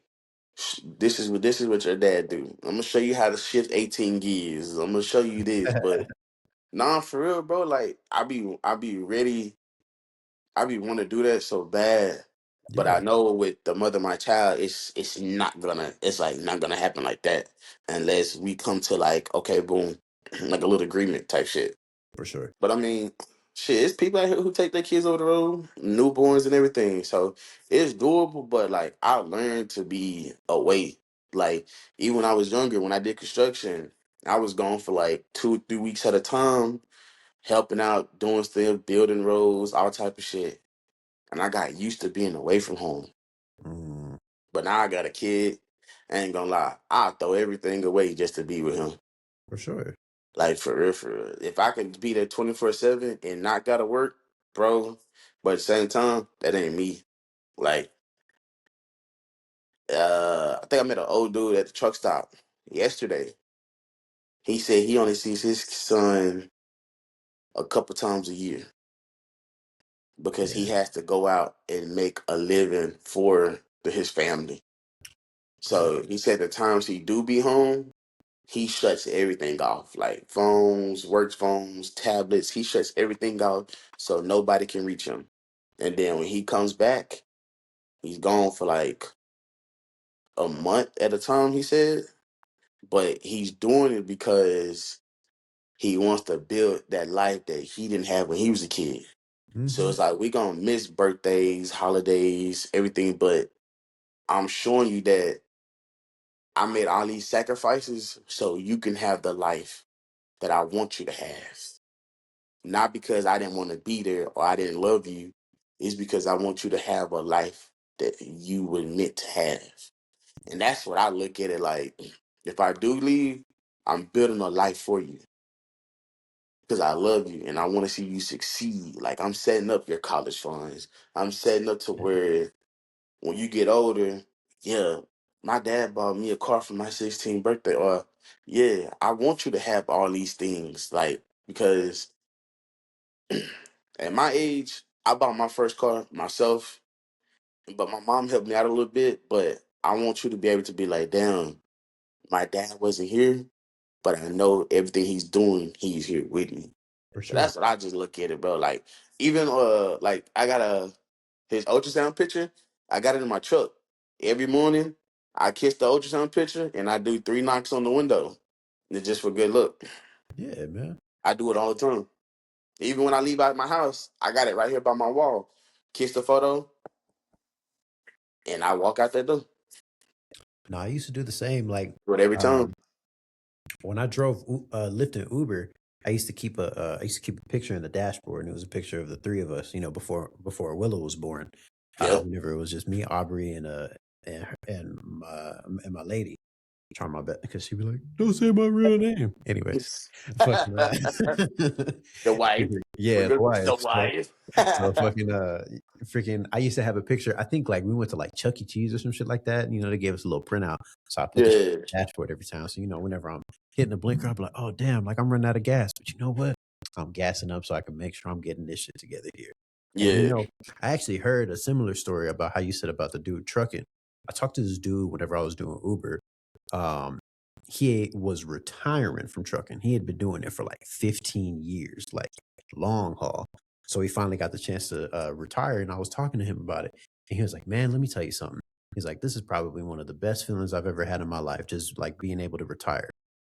this is what your dad do. I'm gonna show you how to shift 18 gears. I'm gonna show you this, but nah, for real, bro. Like, I be ready. I be want to do that so bad, but Yeah, I know with the mother of my child, it's like not gonna happen like that unless we come to like, okay, boom, like a little agreement type shit. for sure. But I mean, shit, it's people out here who take their kids over the road, newborns and everything. So it's doable, but like I learned to be away. Like even when I was younger, when I did construction, I was gone for like 2, 3 weeks at a time, helping out, doing stuff, building roads, all type of shit. And I got used to being away from home. Mm, But now I got a kid. I ain't gonna lie, I'll throw everything away just to be with him. for sure. Like for real, for real. If I could be there 24/7 and not gotta work, bro. But at the same time, that ain't me. Like, I think I met an old dude at the truck stop yesterday. He said he only sees his son a couple times a year because he Yeah, has to go out and make a living for his family. yeah, So he said the times he do be home, he shuts everything off, like phones, work phones, tablets. He shuts everything off so nobody can reach him. And then when he comes back, he's gone for like a month at a time, he said. But he's doing it because he wants to build that life that he didn't have when he was a kid. So hmm, it's like we gonna miss birthdays, holidays, everything, but I'm showing you that I made all these sacrifices so you can have the life that I want you to have. Not because I didn't want to be there or I didn't love you. It's because I want you to have a life that you were meant to have. And that's what I look at it like. If I do leave, I'm building a life for you because I love you and I want to see you succeed. Like I'm setting up your college funds. I'm setting up to where when you get older, yeah, my dad bought me a car for my 16th birthday. Or yeah, I want you to have all these things. Like because at my age, I bought my first car myself, but my mom helped me out a little bit. But I want you to be able to be like, damn, my dad wasn't here, but I know everything he's doing, he's here with me. for So sure. that's what I just look at it, bro. Like even like I got his ultrasound picture, I got it in my truck. Every morning I kiss the ultrasound picture and I do 3 knocks on the window. It's just for good luck. Yeah, man. I do it all the time. Even when I leave out my house, I got it right here by my wall. Kiss the photo, and I walk out that door. No, I used to do the same. Like, Do it every time. um, when I drove Lyft and Uber, I used to keep a picture in the dashboard, and it was a picture of the three of us. You know, before Willow was born. Yeah. Whenever it was just me, Aubrey, and my lady. Try my best because she'd be like, "Don't say my real name." Anyways, fucking The wife. We're yeah, the good with the wife. So wife. so fucking freaking I used to have a picture. I think like we went to like Chuck E. Cheese or some shit like that. And, they gave us a little printout. So I put the shit Yeah. in the dashboard every time. So whenever I'm hitting the blinker, I'm like, oh damn, like I'm running out of gas. But you know what? I'm gassing up so I can make sure I'm getting this shit together here. And Yeah. I actually heard a similar story about how you said about the dude trucking. I talked to this dude whenever I was doing Uber. Um, he was retiring from trucking. He had been doing it for like 15 years, like long haul. So he finally got the chance to retire, and I was talking to him about it. And he was like, "Man, let me tell you something." He's like, "This is probably one of the best feelings I've ever had in my life, just like being able to retire."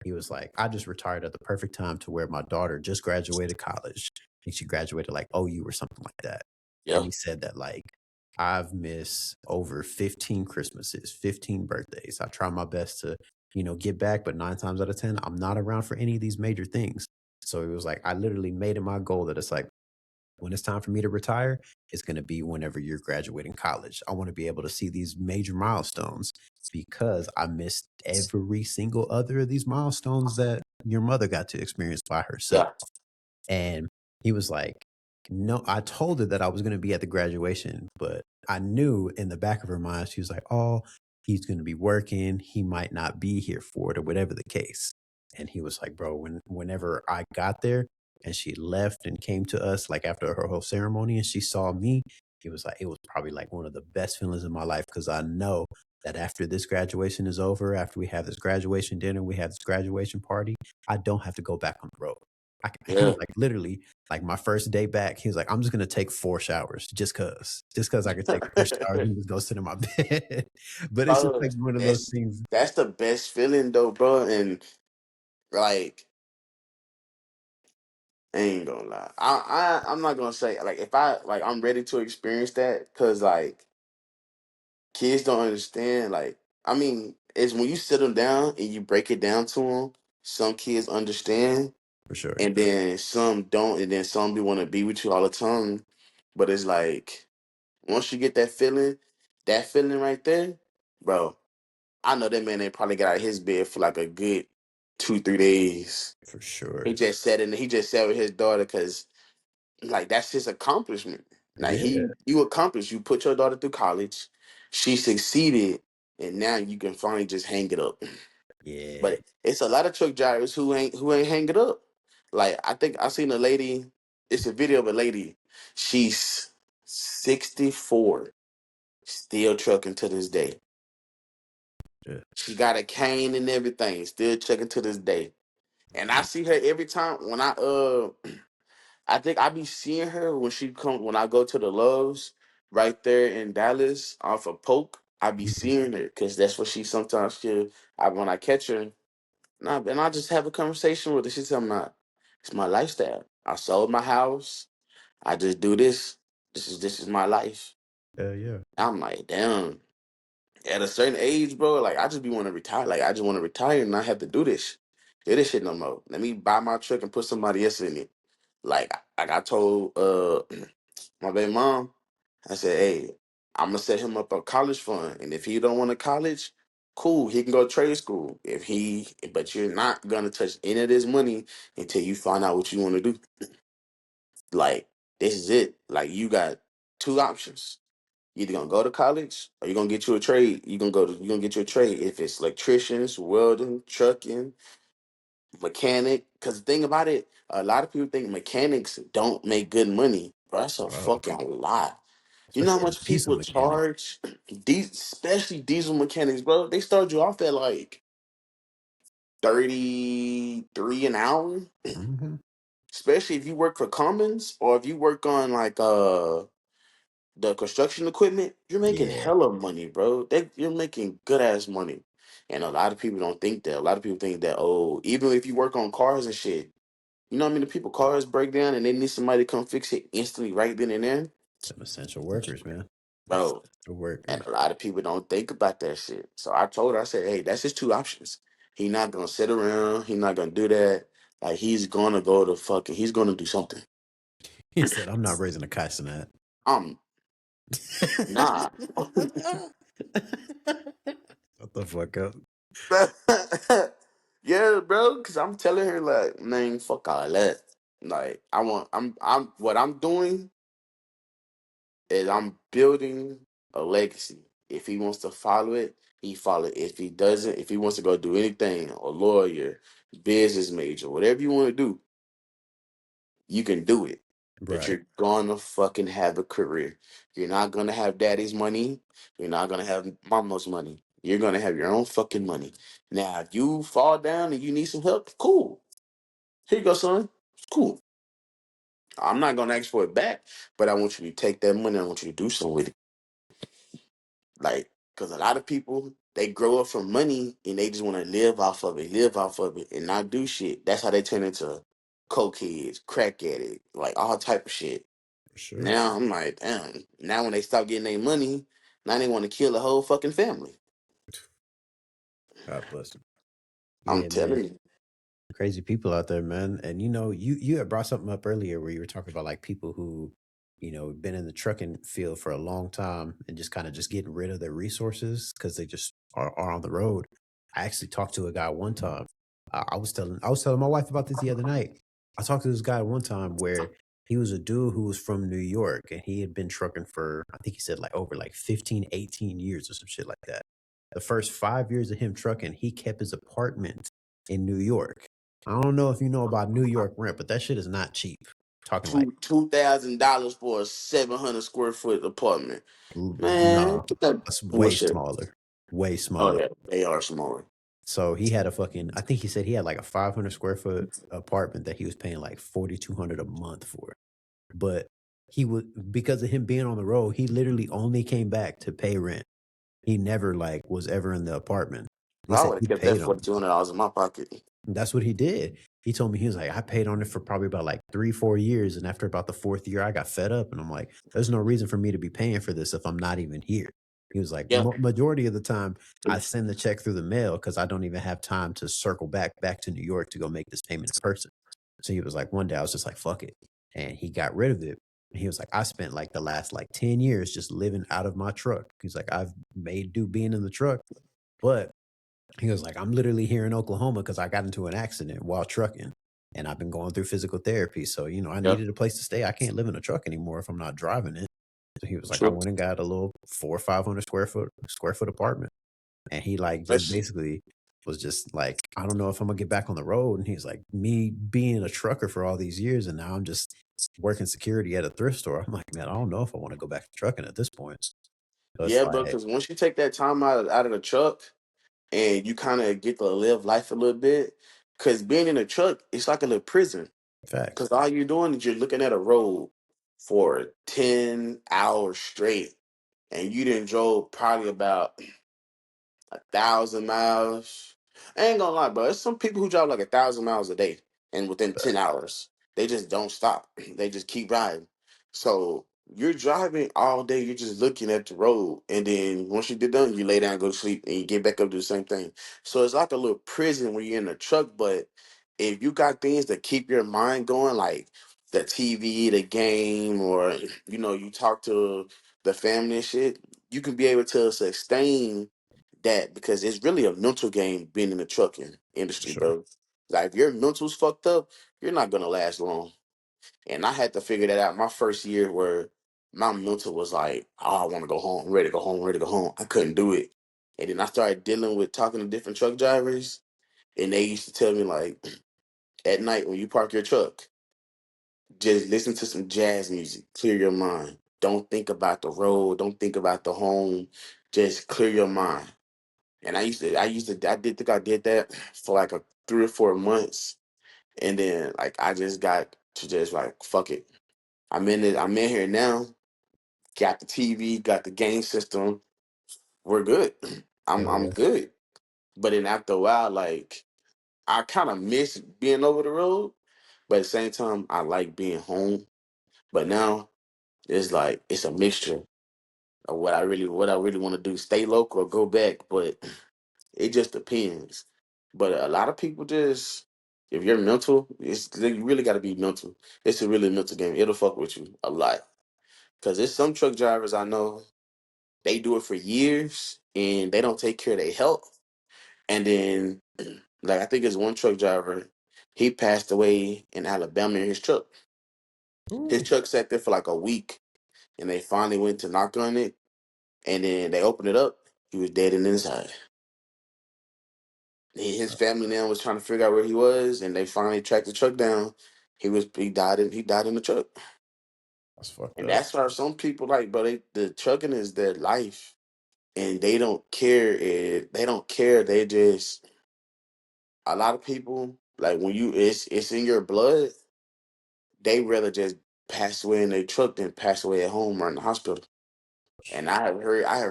He was like, "I just retired at the perfect time to where my daughter just graduated college. I think she graduated like OU or something like that." And Yeah. he said that like I've missed over 15 Christmases, 15 birthdays. I try my best to, get back, but 9 times out of 10, I'm not around for any of these major things. So it was like I literally made it my goal that it's like when it's time for me to retire, it's going to be whenever you're graduating college. I want to be able to see these major milestones because I missed every single other of these milestones that your mother got to experience by herself. Yeah. And he was like, no, I told her that I was going to be at the graduation, but I knew in the back of her mind, she was like, oh, he's going to be working. He might not be here for it or whatever the case. And he was like, bro, whenever I got there and she left and came to us, like after her whole ceremony and she saw me, he was like, it was probably like one of the best feelings in my life because I know that after this graduation is over, after we have this graduation dinner, we have this graduation party, I don't have to go back on the road. He Yeah. was like, literally, like my first day back, he was like, I'm just gonna take 4 showers just cause I could take 4 showers and just go sit in my bed. But it's just Bro, like one of those that's things that's the best feeling though, bro. And like, I ain't gonna lie. I'm not gonna say like if I like I'm ready to experience that because like kids don't understand. Like, I mean, it's when you sit them down and you break it down to them. Some kids understand, for sure, and then some don't, and then some do want to be with you all the time. But it's like once you get that feeling right there, bro. I know that man ain't probably got out of his bed for like a good 2 3 days. for sure. He just sat with his daughter because like that's his accomplishment. Like Yeah, you accomplished. You put your daughter through college. She succeeded, and now you can finally just hang it up. yeah, But it's a lot of truck drivers who ain't hang it up. Like I think I seen a lady. It's a video of a lady. She's 64, still trucking to this day. yeah. She got a cane and everything, still trucking to this day. And I see her every time when I think I be seeing her when I go to the Loves right there in Dallas off of Polk. I be Mhm. seeing her because that's what she sometimes she. When I catch her, and I just have a conversation with her. She tell me, "It's my lifestyle. I sold my house. I just do this. This is my life." Yeah, I'm like, damn. At a certain age, bro, like I just be want to retire. Like I just want to retire and not have to do this shit no more. Let me buy my truck and put somebody else in it. Like I told my baby mom, I said, hey, I'm gonna set him up a college fund, and if he don't want to college, cool, he can go to trade school. But you're not gonna touch any of this money until you find out what you want to do. Like this is it. Like you got two options. You either gonna go to college or you're gonna get you a trade. You're gonna get you a trade. If it's electricians, welding, trucking, mechanic. Cause the thing about it, a lot of people think mechanics don't make good money. Bro, that's a bro. fucking lot. You know how Especially a much diesel people mechanic. charge these especially diesel mechanics, bro? They start you off at like 33 an hour. Hmm. Especially if you work for Cummins or if you work on the construction equipment, you're making Yeah, hella money, bro. You're making good ass money. And a lot of people don't think that. A lot of people think that, oh, even if you work on cars and shit, you know what I mean? The people cars break down and they need somebody to come fix it instantly right then and there. some essential workers, man. Bro. Essential And workers. a lot of people don't think about that shit. So I told her, I said, hey, that's his two options. He not gonna sit around, he not gonna do that. Like he's gonna do something. He said, "I'm not raising a kites in that." I'm nah. What the fuck up? Yeah, bro. Cause I'm telling her like, man, fuck all that. Like, what I'm doing is I'm building a legacy. If he wants to follow it, he follow it. If he doesn't, if he wants to go do anything, a lawyer, business major, whatever you want to do, you can do it. But Right. you're gonna fucking have a career. You're not gonna have daddy's money. You're not gonna have mama's money. You're gonna have your own fucking money. Now, if you fall down and you need some help, cool. Here you go, son. It's cool. I'm not gonna ask for it back, but I want you to take that money. I want you to do something with it. Like, because a lot of people they grow up from money and they just want to live off of it, and not do shit. That's how they turn into cokeheads, crack addicts, like all type of shit. For sure. Now I'm like, damn. Now when they stop getting their money, now they want to kill the whole fucking family. God bless him. I'm Yeah, man. telling you. Crazy people out there, man. And you had brought something up earlier where you were talking about like people who, been in the trucking field for a long time and just kind of just getting rid of their resources because they just are on the road. I actually talked to a guy one time. I was telling my wife about this the other night. I talked to this guy one time where he was a dude who was from New York and he had been trucking for, I think he said like over like 15, 18 years or some shit like that. The first 5 years of him trucking, he kept his apartment in New York. I don't know if you know about New York rent, but that shit is not cheap. Talking like $2,000 for a 700 square foot apartment. Man, no, get that that's way bullshit. smaller. Way Oh smaller. yeah, they are smaller. So he had a fucking I think he said he had like a 500 square foot apartment that he was paying like 4,200 a month for. But he would because of him being on the road, he literally only came back to pay rent. He never like was ever in the apartment. He I said would have he kept that paid on $4,200 in my pocket. That's what he did. He told me he was like, I paid on it for probably about like 3, 4 years. And after about the fourth year, I got fed up. And I'm like, there's no reason for me to be paying for this if I'm not even here. He was like, Yeah, Majority of the time, I send the check through the mail because I don't even have time to circle back to New York to go make this payment in person. So he was like, one day I was just like, fuck it. And he got rid of it. And he was like, I spent like the last like 10 years just living out of my truck. He's like, I've made do being in the truck, but he was like, I'm literally here in Oklahoma because I got into an accident while trucking and I've been going through physical therapy. So, I yeah, needed a place to stay. I can't live in a truck anymore if I'm not driving it. So he was like, I true. went and got a little 400 or 500 square foot apartment. And he like just That's, basically was just like, I don't know if I'm gonna get back on the road. And he's like, me being a trucker for all these years and now I'm just working security at a thrift store. I'm like, man, I don't know if I want to go back to trucking at this point. So it's yeah, bro. like Because once you take that time out of the truck and you kind of get to live life a little bit, because being in a truck, it's like a little prison. facts. Because all you're doing is you're looking at a road for 10 hours straight, and you didn't drove probably about 1,000 miles. I ain't gonna lie, bro. There's some people who drive like 1,000 miles a day, and within 10 hours, they just don't stop. They just keep riding. So you're driving all day. You're just looking at the road, and then once you get done, you lay down, go to sleep, and you get back up do the same thing. So it's like a little prison when you're in the truck. But if you got things that keep your mind going, like the TV, the game, or you talk to the family and shit, you can be able to sustain that because it's really a mental game being in the trucking For industry, sure. bro. Like if your mental's fucked up, you're not gonna last long. And I had to figure that out my first year where my mental was like, oh, I want to go home, I'm ready to go home, ready to go home. I couldn't do it. And then I started dealing with talking to different truck drivers, and they used to tell me like, at night when you park your truck, just listen to some jazz music, clear your mind. Don't think about the road, don't think about the home, just clear your mind. And I did think I did that for like 3 or 4 months, and then like I just got to just like fuck it. I'm in it. I'm in here now. Got the TV, got the game system. We're good. I'm Hell I'm yeah. good. But then after a while, like I kind of miss being over the road, but at the same time, I like being home. But now it's like it's a mixture of what I really want to do. Stay local or go back, but it just depends. But a lot of people just, if you're mental, you really got to be mental. It's a really mental game. It'll fuck with you a lot. Cause there's some truck drivers I know, they do it for years and they don't take care of their health. And then, like I think it's one truck driver, he passed away in Alabama in his truck. His Ooh, truck sat there for like a week, and they finally went to knock on it, and then they opened it up. He was dead in the inside. His family now was trying to figure out where he was, and they finally tracked the truck down. He died in the truck, that's fucked and up. that's why some people like, but the trucking is their life, and they don't care. They don't care. They just a lot of people like when it's in your blood. They rather just pass away in their truck than pass away at home or in the hospital. And I have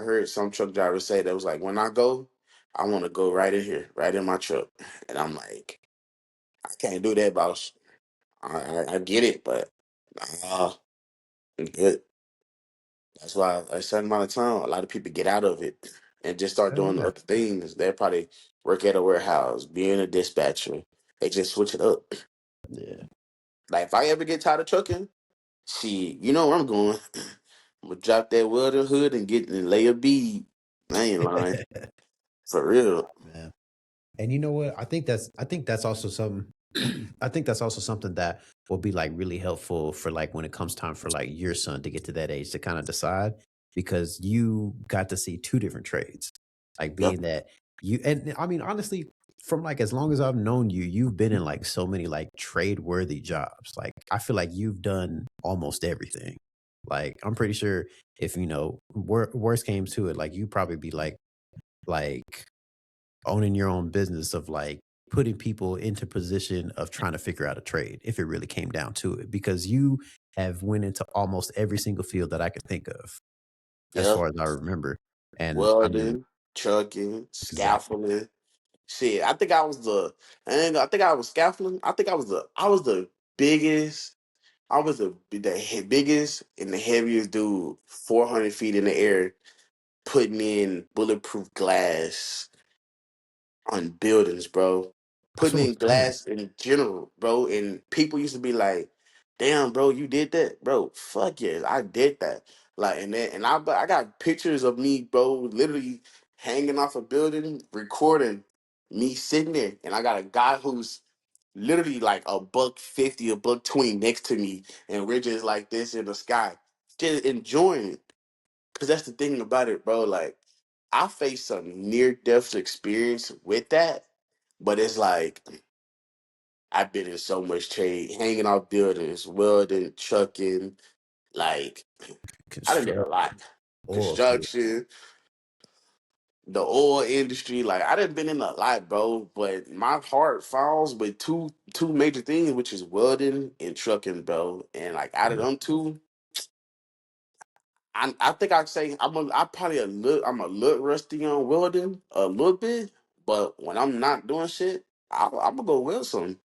heard some truck drivers say that was like, when I go, I want to go right in here, right in my truck, and I'm like, I can't do that, boss. I get it, but uh, good. That's why a certain amount of time, a lot of people get out of it and just start Hell doing yeah. other things. They probably work at a warehouse, being a dispatcher. They just switch it up. Yeah. Like if I ever get tired of trucking, see, you know where I'm going. I'm gonna drop that welding hood and get and lay a bead. I ain't lying. For real. Man. And you know what? I think that's also something I think that's also something that will be like really helpful for like when it comes time for like your son to get to that age to kind of decide because you got to see two different trades. Like Yep. being that you and I mean honestly from like as long as I've known you, you've been in like so many like trade worthy jobs. Like I feel like you've done almost everything. Like I'm pretty sure if you know worst came to it, like you probably be like owning your own business of like putting people into position of trying to figure out a trade if it really came down to it because you have went into almost every single field that I could think of as Yep. far as I remember. And I mean, Welding, trucking, exactly. scaffolding. Shit, I think I was the. I think I was scaffolding. I think I was the biggest. I was the biggest and the heaviest dude, 400 feet in the air, putting in bulletproof glass on buildings, bro. That's Putting what in I'm saying. glass in general, bro. And people used to be like, "Damn, bro, you did that, bro. Fuck yes, I did that." Like, and I got pictures of me, bro, literally hanging off a building, recording me sitting there, and I got a guy who's literally like a buck 50, a buck 20 next to me, and we're just like this in the sky, just enjoying it. Cause that's the thing about it, bro. Like, I faced some near death experience with that, but it's like I've been in so much trade, hanging off buildings, welding, trucking, like I done did a lot. Construction, oil field. Construction, the oil industry, like I done been in a lot, bro. But my heart falls with two major things, which is welding and trucking, bro. And like out of Yeah. them two, I think I'd say I probably I'm a little rusty on welding a little bit, but when I'm not doing shit, I'm gonna go weld some.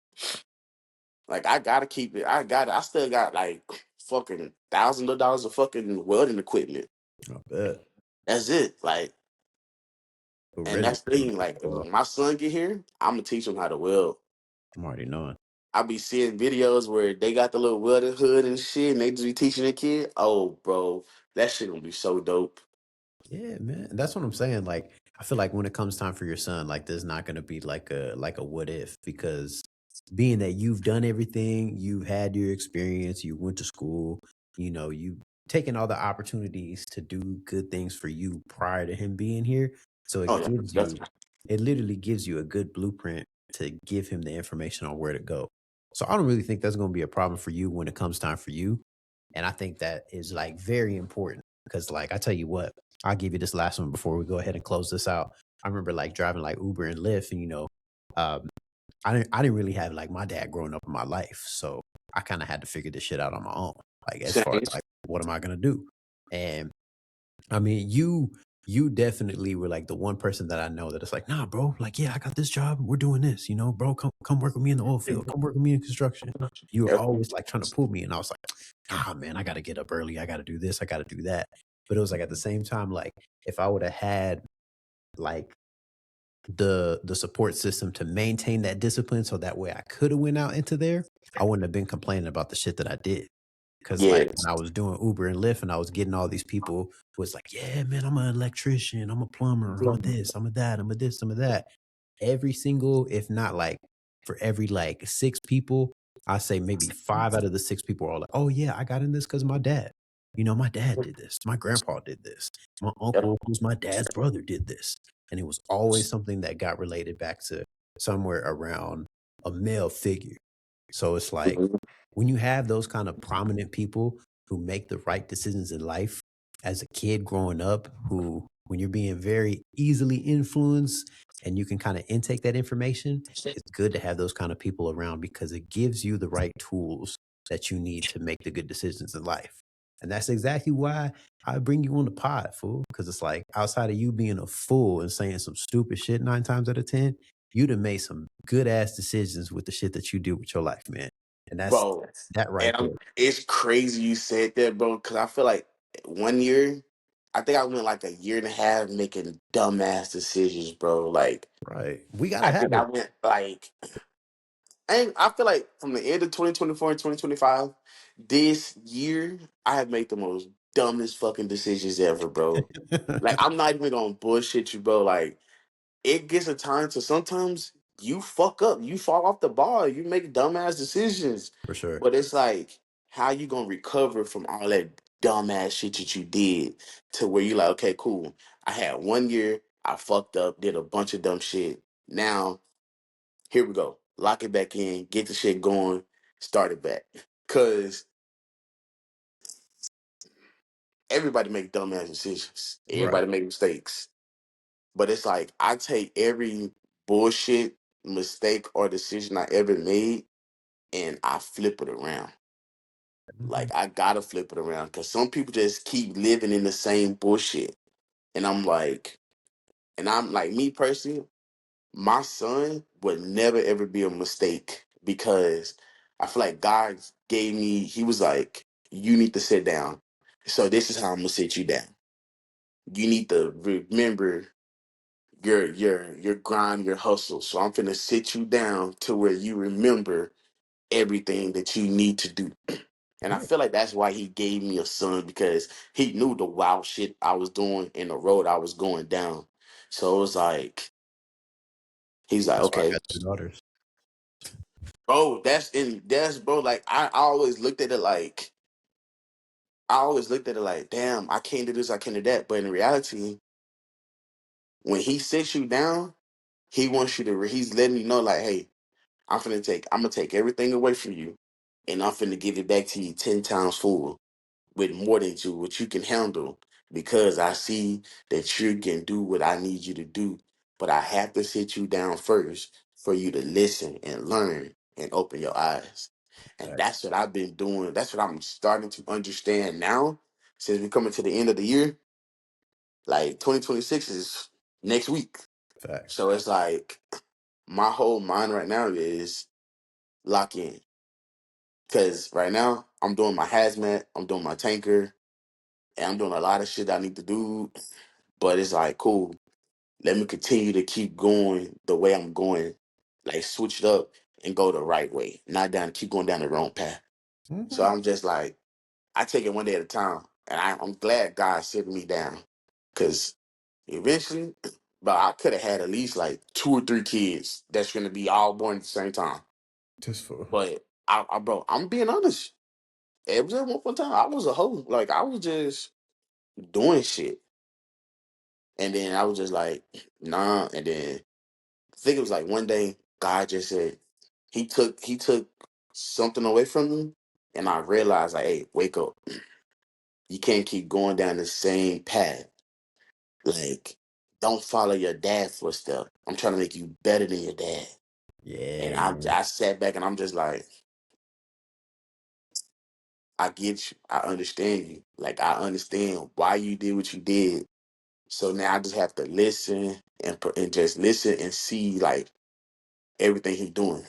Like I gotta keep it. I still got like fucking thousands of dollars of fucking welding equipment. I bet. That's it. Like, But and really, that's the thing. Like well, when my son get here, I'm gonna teach him how to weld. I'm already knowing. I be seeing videos where they got the little welding hood and shit, and they just be teaching the kid. Oh, bro, that shit gonna be so dope. Yeah, man. That's what I'm saying. Like, I feel like when it comes time for your son, like there's not gonna be like a what if because being that you've done everything, you've had your experience, you went to school, you know, you've taken all the opportunities to do good things for you prior to him being here. So Oh yeah, definitely. it literally gives you a good blueprint to give him the information on where to go. So I don't really think that's gonna be a problem for you when it comes time for you. And I think that is like very important because like I tell you what, I'll give you this last one before we go ahead and close this out. I remember like driving like Uber and Lyft, and um, I didn't really have like my dad growing up in my life, so I kind of had to figure this shit out on my own. Like as far as Same. like what am I gonna do? And I mean, you definitely were like the one person that I know that it's like, nah, bro, like yeah, I got this job, we're doing this, bro, come work with me in the oil field, come work with me in construction. You were Yep. always like trying to pull me, and I was like, ah, man, I got to get up early, I got to do this, I got to do that. But it was like at the same time, like if I would have had like the support system to maintain that discipline, so that way I could have went out into there, I wouldn't have been complaining about the shit that I did. Cause like Yes. when I was doing Uber and Lyft and I was getting all these people who was like, yeah, man, I'm an electrician, I'm a plumber, I'm a this, I'm a that, I'm a this, I'm a that. Every single, if not like for every like six people, I say maybe five out of the six people are all like, oh yeah, I got in this because my dad. My dad did this. My grandpa did this. My Yep. uncle, who's my dad's brother, did this. And it was always something that got related back to somewhere around a male figure. So it's like Mhm. when you have those kind of prominent people who make the right decisions in life as a kid growing up, who, when you're being very easily influenced and you can kind of intake that information, it's good to have those kind of people around because it gives you the right tools that you need to make the good decisions in life. And that's exactly why I bring you on the pod, fool. Because it's like outside of you being a fool and saying some stupid shit 9 times out of 10, you'd have made some good ass decisions with the shit that you do with your life, man. And that's Bro, that right and there. it's crazy you said that, bro, because I feel like one year, I think I went like a year and a half making dumbass decisions, bro. Like, Right. We gotta I have think I it. went like I feel like from the end of 2024 and 2025, this year I have made the most dumbest fucking decisions ever, bro. Like I'm not even gonna bullshit you, bro. Like it gets a time to sometimes you fuck up, you fall off the ball, you make dumbass decisions. For sure. But it's like, how you gonna recover from all that dumbass shit that you did to where you like, okay, cool. I had 1 year, I fucked up, did a bunch of dumb shit. Now, here we go. Lock it back in, get the shit going, start it back. Cause everybody make dumbass decisions. Right. Everybody make mistakes. But it's like I take every bullshit mistake or decision I ever made and I flip it around. Mhm. Like I gotta flip it around because some people just keep living in the same bullshit. And I'm like me personally, my son would never ever be a mistake because I feel like God gave me, he was like, you need to sit down. So this is how I'm gonna sit you down. You need to remember your grind, your hustle. So I'm finna sit you down to where you remember everything that you need to do. And I Yeah. feel like that's why he gave me a son because he knew the wild shit I was doing and the road I was going down. So it was like he's like, That's why I okay, got two daughters. bro, that's bro. Like I always looked at it like damn, I can't do this, I can't do that. But in reality, when he sits you down, he wants you to. He's letting you know, like, hey, I'm gonna take everything away from you, and I'm finna give it back to you 10 times full with more than you, what you can handle, because I see that you can do what I need you to do. But I have to sit you down first for you to listen and learn and open your eyes. And Facts. that's what I've been doing. That's what I'm starting to understand now. Since we're coming to the end of the year, like 2026 is next week. Facts. So it's like my whole mind right now is lock in. Cause right now I'm doing my hazmat, I'm doing my tanker, and I'm doing a lot of shit I need to do. But it's like, cool. Let me continue to keep going the way I'm going, like switch it up and go the right way, not keep going down the wrong path. So Mhm. I'm just like, I take it one day at a time, and I'm glad God sitting me down, cause eventually, but I could have had at least like 2 or 3 kids that's gonna be all born at the same time. Just for But bro, I'm being honest. It was at one point in time I was a hoe. Like I was just doing shit. And then I was just like, nah. And then I think it was like one day God just said he took something away from me, and I realized like, hey, wake up. You can't keep going down the same path. Like, don't follow your dad's footsteps. I'm trying to make you better than your dad. And yeah, I sat back and I'm just like, I get you. I understand you. Like I understand why you did what you did. So now I just have to listen and just listen and see like everything he's doing.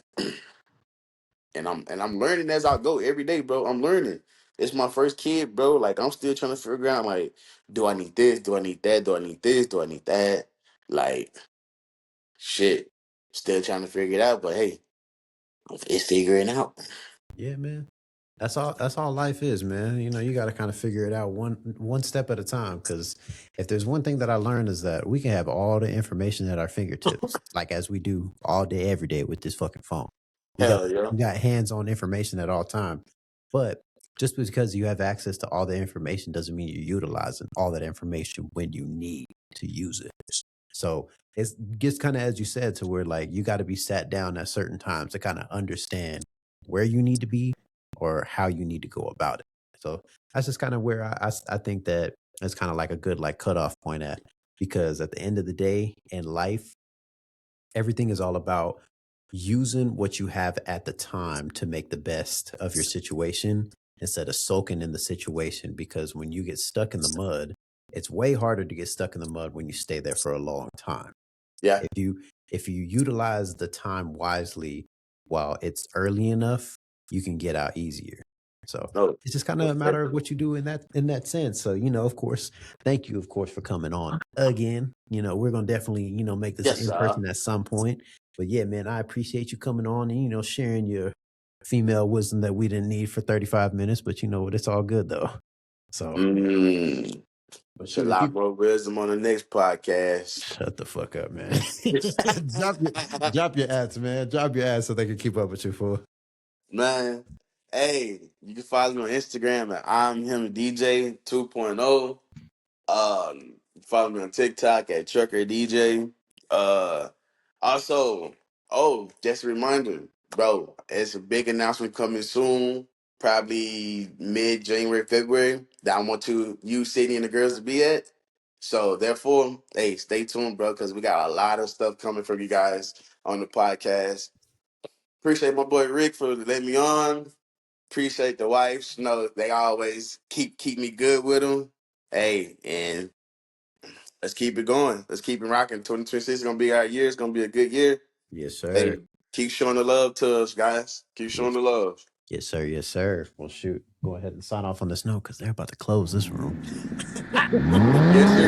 And I'm learning as I go every day, bro. I'm learning. It's my first kid, bro. Like I'm still trying to figure out like, do I need this? Do I need that? Do I need this? Do I need that? Like shit. Still trying to figure it out, but hey, it's figuring out. yeah, man. That's all life is, man. You know, you got to kind of figure it out one step at a time. Because if there's one thing that I learned is that we can have all the information at our fingertips, like as we do all day, every day with this fucking phone. We got Hell yeah. we got hands-on information at all time. But just because you have access to all the information doesn't mean you're utilizing all that information when you need to use it. So it gets kind of, as you said, to where like you got to be sat down at certain times to kind of understand where you need to be or how you need to go about it. So that's just kind of where I think that it's kind of like a good like cutoff point at, because at the end of the day in life, everything is all about using what you have at the time to make the best of your situation instead of soaking in the situation. Because when you get stuck in the mud, it's way harder to get stuck in the mud when you stay there for a long time. Yeah. If you utilize the time wisely while it's early enough, you can get out easier. So No. it's just kind of a Most matter of definitely. what you do in that sense. So, of course, thank you, of course, for coming on again. We're gonna definitely, make this Yes, in sir. person at some point. But yeah, man, I appreciate you coming on and, sharing your female wisdom that we didn't need for 35 minutes, but you know what? It's all good though. So, Mm. but A shoot, if lot you more wisdom on the next podcast. shut the fuck up, man. drop your ads, man. Drop your ads so they can keep up with you, fool. Man, hey, you can follow me on Instagram at I'm him DJ 2.0. Follow me on TikTok at Trucker DJ. Uh, Also, just a reminder, bro, it's a big announcement coming soon, probably mid January, February, that I want you, Sydney, and the girls to be at. So, therefore, hey, stay tuned, bro, because we got a lot of stuff coming from you guys on the podcast. Appreciate my boy Rick for letting me on. Appreciate the wives. You know, they always keep me good with them. Hey, and let's keep it going. Let's keep it rocking. 2026 is gonna be our year. It's gonna be a good year. Yes, sir. Hey, keep showing the love to us, guys. Keep showing Yes. the love. Yes, sir. Yes, sir. Well, shoot. Go ahead and sign off on this note because they're about to close this room. Yes, sir,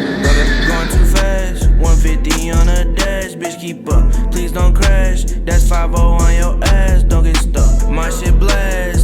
big brother. Going too fast, 150 on a dash, bitch keep up. Please don't crash, that's 5-0 on your ass, don't get stuck. My shit blast.